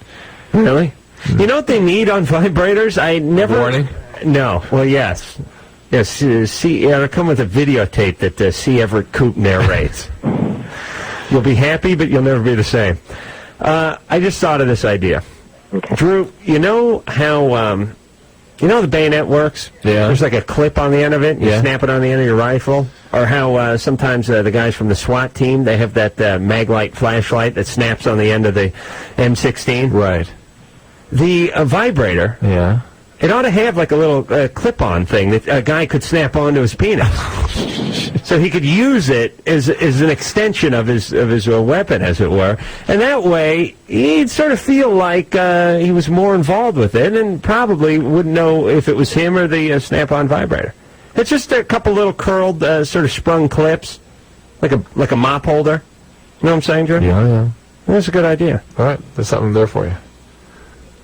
Really? You know what they need on vibrators? I never... Warning? No. Well, yes. Yes, it'll come with a videotape that C. Everett Koop narrates. You'll be happy, but you'll never be the same. I just thought of this idea. Okay. Drew, you know how... you know the bayonet works? Yeah. There's like a clip on the end of it. You snap it on the end of your rifle. Or how sometimes the guys from the SWAT team, they have that Maglite flashlight that snaps on the end of the M16. Right. The vibrator, it ought to have like a little clip-on thing that a guy could snap onto his penis. So he could use it as an extension of his weapon, as it were. And that way, he'd sort of feel like he was more involved with it and probably wouldn't know if it was him or the snap-on vibrator. It's just a couple little curled, sort of sprung clips, like a mop holder. You know what I'm saying, Drew? Yeah. That's a good idea. All right, there's something there for you.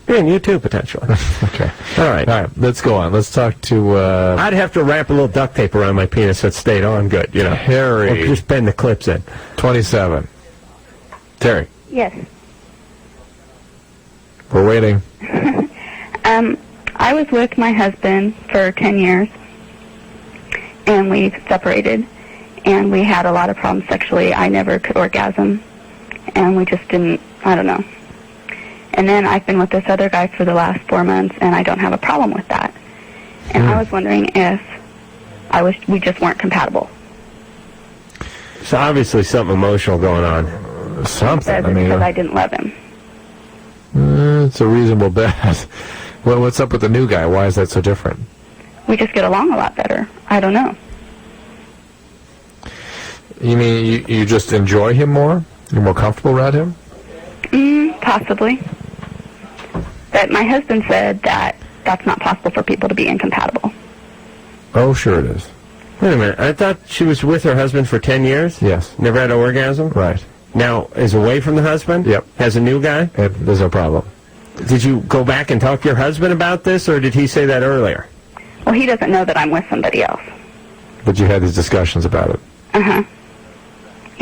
Yeah, and you too, potentially. Okay. All right, let's go on. Let's talk to... I'd have to wrap a little duct tape around my penis so it stayed on good, you know. Harry. Or just bend the clips in. 27. Terry. Yes. We're waiting. I was with my husband for 10 years, and we separated, and we had a lot of problems sexually. I never could orgasm, and we just didn't, I don't know. And then I've been with this other guy for the last 4 months, and I don't have a problem with that. And I was wondering if we just weren't compatible. So obviously something emotional going on. Something. Because I didn't love him. It's a reasonable bet. Well, what's up with the new guy? Why is that so different? We just get along a lot better. I don't know. You mean you just enjoy him more? You're more comfortable around him? Possibly. But my husband said that that's not possible for people to be incompatible. Oh, sure it is. Wait a minute. I thought she was with her husband for 10 years? Yes. Never had an orgasm? Right. Now is away from the husband? Yep. Has a new guy? There's no problem. Did you go back and talk to your husband about this, or did he say that earlier? Well, he doesn't know that I'm with somebody else. But you had these discussions about it. Uh-huh.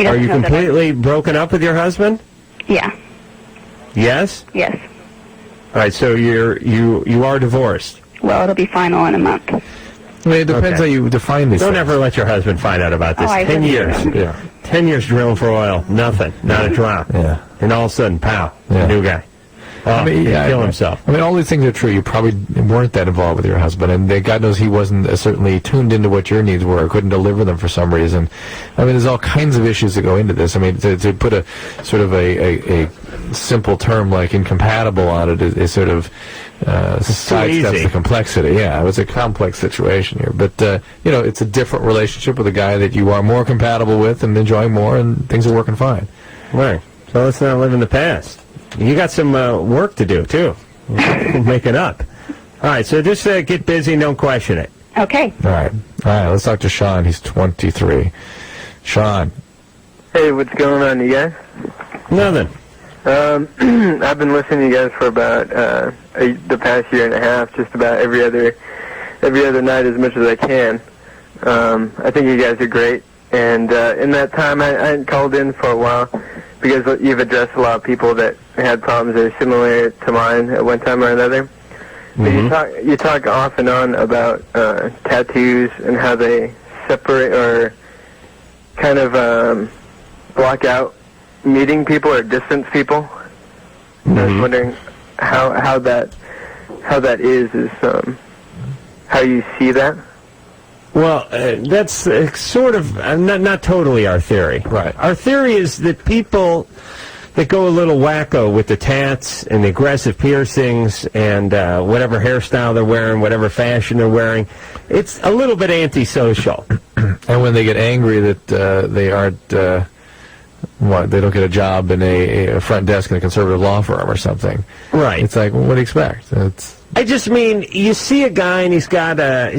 Are you completely broken up with your husband? Yeah. Yes? Yes. All right, so you are divorced. Well, it'll be final in a month. I mean, it depends how you define these Don't things. ever let your husband find out about this. Oh, I 10 wouldn't. years. Yeah. 10 years drilling for oil. Nothing. Not a drop. Yeah. And all of a sudden, pow, Yeah. new guy. I mean, kill himself. I mean, all these things are true. You probably weren't that involved with your husband, and God knows he wasn't certainly tuned into what your needs were, or couldn't deliver them for some reason. I mean, there's all kinds of issues that go into this. I mean, to put a sort of a simple term like incompatible on it is sort of sidesteps the complexity. Yeah, it was a complex situation here, but it's a different relationship with a guy that you are more compatible with and enjoying more, and things are working fine. Right. So let's not live in the past. You got some work to do, too. Make it up. All right, so just get busy and don't question it. Okay. All right, let's talk to Sean. He's 23. Sean. Hey, what's going on, you guys? Nothing. I've been listening to you guys for about the past year and a half, just about every other night as much as I can. I think you guys are great, and in that time I hadn't called in for a while, because you've addressed a lot of people that had problems that are similar to mine at one time or another. Mm-hmm. But you talk off and on about tattoos and how they separate or kind of block out meeting people or distance people. Mm-hmm. I was wondering how that is how you see that. Well, that's sort of not totally our theory. Right. Our theory is that people that go a little wacko with the tats and the aggressive piercings and whatever hairstyle they're wearing, whatever fashion they're wearing, it's a little bit antisocial. And when they get angry that they aren't, they don't get a job in a front desk in a conservative law firm or something. Right. It's like, well, what do you expect? I just mean, you see a guy and he's got a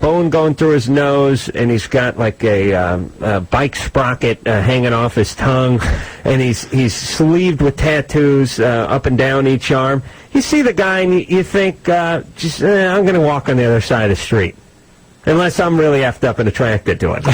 bone going through his nose, and he's got like a bike sprocket hanging off his tongue, and he's sleeved with tattoos up and down each arm. You see the guy and you think, I'm going to walk on the other side of the street, unless I'm really effed up and attracted to it.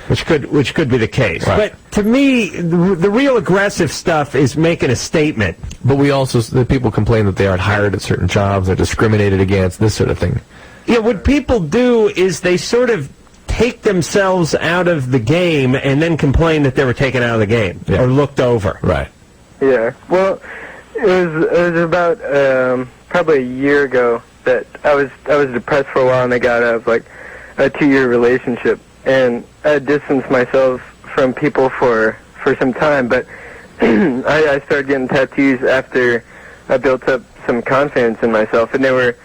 Which could be the case. Right. But to me, the real aggressive stuff is making a statement. But the people complain that they aren't hired at certain jobs, they're discriminated against, this sort of thing. Yeah, what people do is they sort of take themselves out of the game and then complain that they were taken out of the game or looked over. Right. Yeah. Well, it was about probably a year ago that I was depressed for a while, and I got out of like a 2-year relationship. And I distanced myself from people for some time, but I started getting tattoos after I built up some confidence in myself, and they were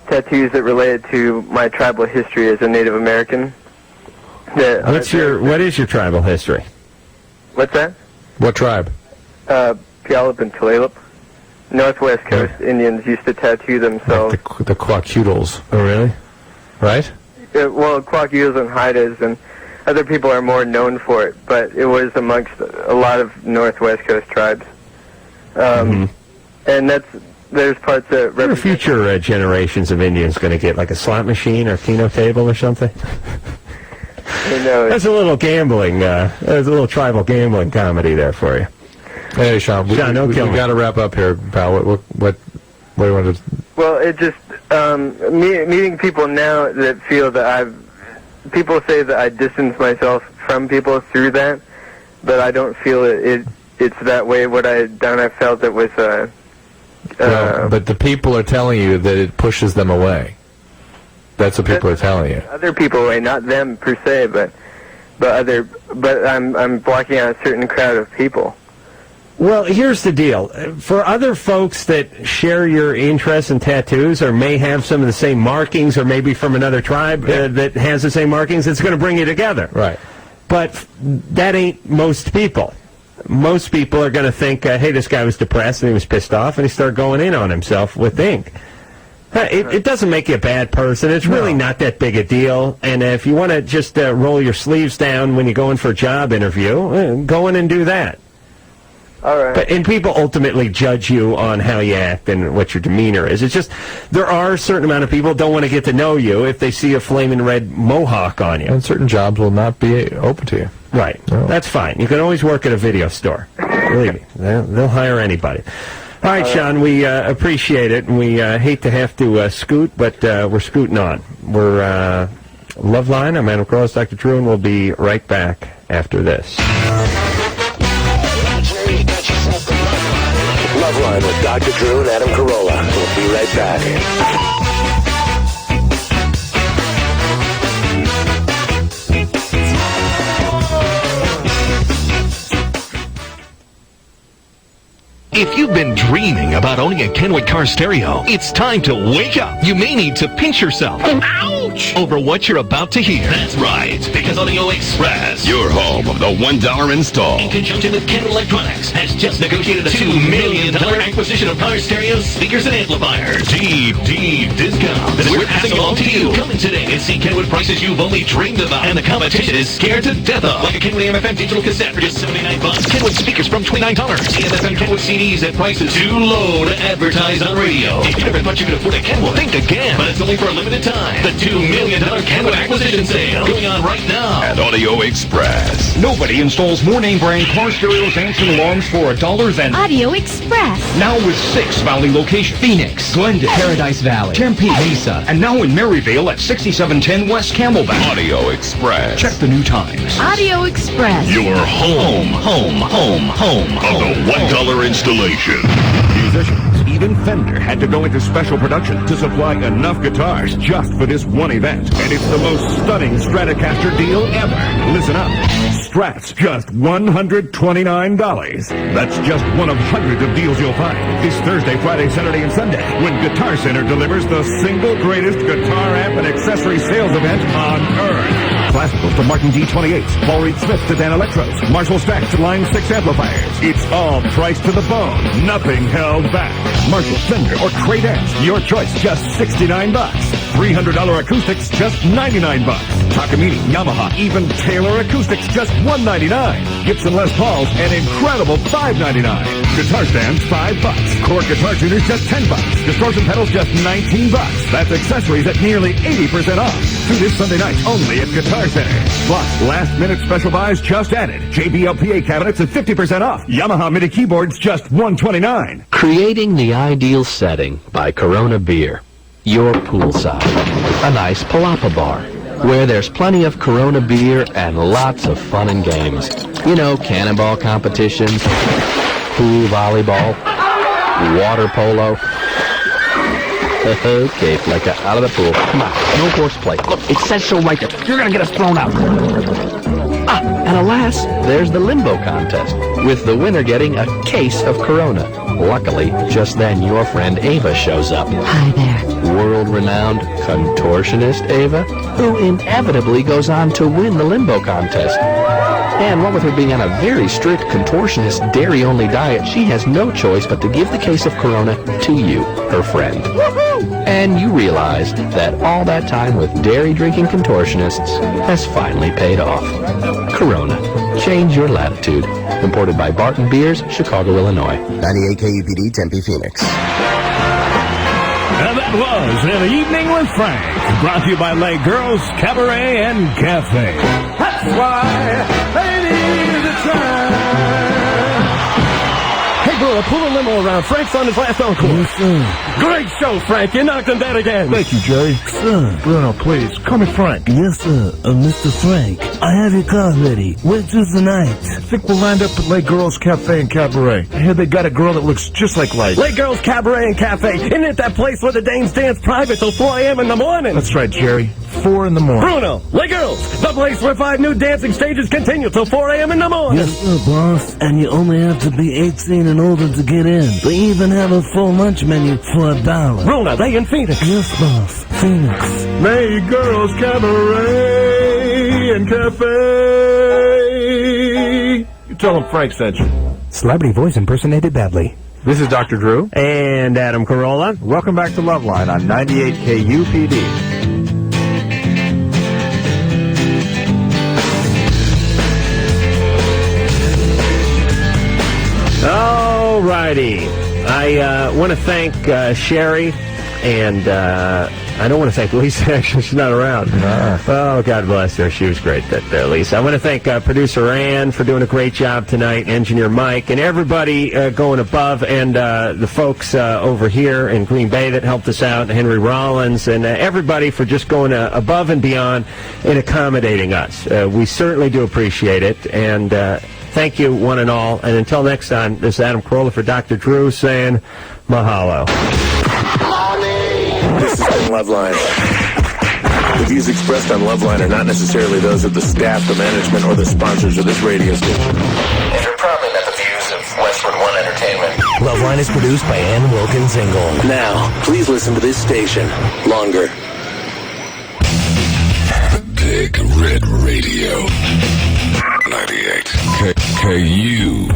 tattoos that related to my tribal history as a Native American. What is your tribal history? What's that? What tribe? Puyallup and Tulalip. Northwest Coast Indians used to tattoo themselves. Like the Quaquutals. Oh, really? Right? Well, Quaquutals and Haidas, and other people are more known for it, but it was amongst a lot of Northwest Coast tribes. And there's parts that... What are future generations of Indians going to get, like a slot machine or Keno table or something? That's a little gambling, there's a little tribal gambling comedy there for you. Hey, Sean, we got to wrap up here, pal. What do you want to... Well, it just... meeting people now that feel that people say that I distance myself from people through that, but I don't feel it's that way. What I had done, I felt it was but the people are telling you that it pushes them away. That's what people are telling you. Other people away, not them per se, but I'm blocking out a certain crowd of people. Well, here's the deal. For other folks that share your interest in tattoos or may have some of the same markings, or maybe from another tribe that has the same markings, it's going to bring you together. Right. But that ain't most people. Most people are going to think, hey, this guy was depressed and he was pissed off, and he started going in on himself with ink. It doesn't make you a bad person. It's really not that big a deal. And if you want to just roll your sleeves down when you go in for a job interview, go in and do that. All right. And people ultimately judge you on how you act and what your demeanor is. It's just there are a certain amount of people who don't want to get to know you if they see a flaming red mohawk on you. And certain jobs will not be open to you. Right. No. That's fine. You can always work at a video store. Believe me. They'll hire anybody. All right, Sean, we appreciate it, and we hate to have to scoot, but we're scooting on. We're Loveline. I'm Adam Cross, Dr. Drew, and we'll be right back after this. Loveline with Dr. Drew and Adam Carolla. We'll be right back. If you've been dreaming about owning a Kenwood car stereo, it's time to wake up. You may need to pinch yourself. Ouch! Over what you're about to hear. That's right, because Audio Express, your home of the $1 install, in conjunction with Kenwood Electronics, has just negotiated a $2 million acquisition of car stereos, speakers, and amplifiers. Deep discount that we're passing along to you. Come in today and see Kenwood prices you've only dreamed about, and the competition is scared to death of. Like a Kenwood AM/FM digital cassette for just $79. Kenwood speakers from $29. AM/FM Kenwood CDs at prices too low to advertise on radio. If you never thought you could afford a Kenwood, think again. But it's only for a limited time. The $2 million Kenwood acquisition sale going on right now at Audio Express. Nobody installs more name brand car stereos and alarms for $1 than Audio Express. Now with 6 Valley locations: Phoenix, Glendale, Paradise Valley, Tempe, Mesa, and now in Maryville at 6710 West Camelback. Audio Express. Check the new times. Audio Express. Your home of the $1 installation. Musicians, even Fender had to go into special production to supply enough guitars just for this one event. And it's the most stunning Stratocaster deal ever. Listen up. Strats just $129. That's just one of hundreds of deals you'll find this Thursday, Friday, Saturday, and Sunday when Guitar Center delivers the single greatest guitar amp and accessory sales event on Earth. Classicals to Martin D28s, Paul Reed Smiths to Dan Electros, Marshall Stacks to Line 6 amplifiers. It's all priced to the bone, nothing held back. Marshall, Fender, or Crate amps, your choice, just $69. $300 acoustics, just $99. Takamine, Yamaha, even Taylor acoustics, just $199. Gibson Les Pauls, an incredible $599. Guitar stands, $5. Korg guitar tuners, just $10. Distortion pedals, just $19. That's accessories at nearly 80% off. Through this Sunday night, only at Guitar Center. Plus, last-minute special buys just added. JBL PA cabinets at 50% off. Yamaha MIDI keyboards, just $129. Creating the Ideal Setting by Corona Beer. Your poolside. A nice palapa bar, where there's plenty of Corona beer and lots of fun and games. You know, cannonball competitions, pool volleyball, water polo. Okay, Flecka, out of the pool. Come on, no horseplay. Look, it says so right there. You're gonna get us thrown out. And alas, there's the limbo contest, with the winner getting a case of Corona. Luckily, just then your friend Ava shows up. Hi there. World-renowned contortionist Ava, who inevitably goes on to win the limbo contest. And what with her being on a very strict contortionist dairy-only diet, she has no choice but to give the case of Corona to you, her friend. Woohoo! And you realize that all that time with dairy-drinking contortionists has finally paid off. Corona. Change your latitude. Imported by Barton Beers, Chicago, Illinois. 98 KUPD, Tempe, Phoenix. And that was An Evening with Frank, brought to you by Les Girls Cabaret and Cafe. That's why, ladies, it's time. Hey, bro, pull a limo around. Frank's on his last encore. Yes, sir. Great show, Frank. You knocked him dead again. Thank you, Jerry. Sir. Bruno, please, call me Frank. Yes, sir. Mr. Frank, I have your car ready. Where to tonight? I think we'll wind up at Les Girls Cafe and Cabaret. I hear they got a girl that looks just like Light. Les Girls Cabaret and Cafe. Isn't it that place where the dames dance private till 4 a.m. in the morning? That's right, Jerry. 4 in the morning. Bruno, Les Girls, the place where 5 new dancing stages continue till 4 a.m. in the morning. Yes, sir, boss. And you only have to be 18 and older to get in. They even have a full lunch menu for $1. Bruno, they in Phoenix. Yes, boss. Phoenix. Les Girls Cabaret and Cafe. You tell them Frank sent you. Celebrity voice impersonated badly. This is Dr. Drew. And Adam Carolla. Welcome back to Loveline on 98 KUPD. All righty. I want to thank Sherry, and I don't want to thank Lisa. Actually, she's not around. Oh, God bless her. She was great, that Lisa. I want to thank producer Ann for doing a great job tonight, engineer Mike, and everybody going above, and the folks over here in Green Bay that helped us out, Henry Rollins, and everybody for just going above and beyond in accommodating us. We certainly do appreciate it, and thank you, one and all. And until next time, this is Adam Carolla for Dr. Drew saying mahalo. This has been Loveline. The views expressed on Loveline are not necessarily those of the staff, the management, or the sponsors of this radio station. And are probably not the views of Westwood One Entertainment. Loveline is produced by Ann Wilkins Ingle. Now, please listen to this station longer. Big Red Radio 98 KU.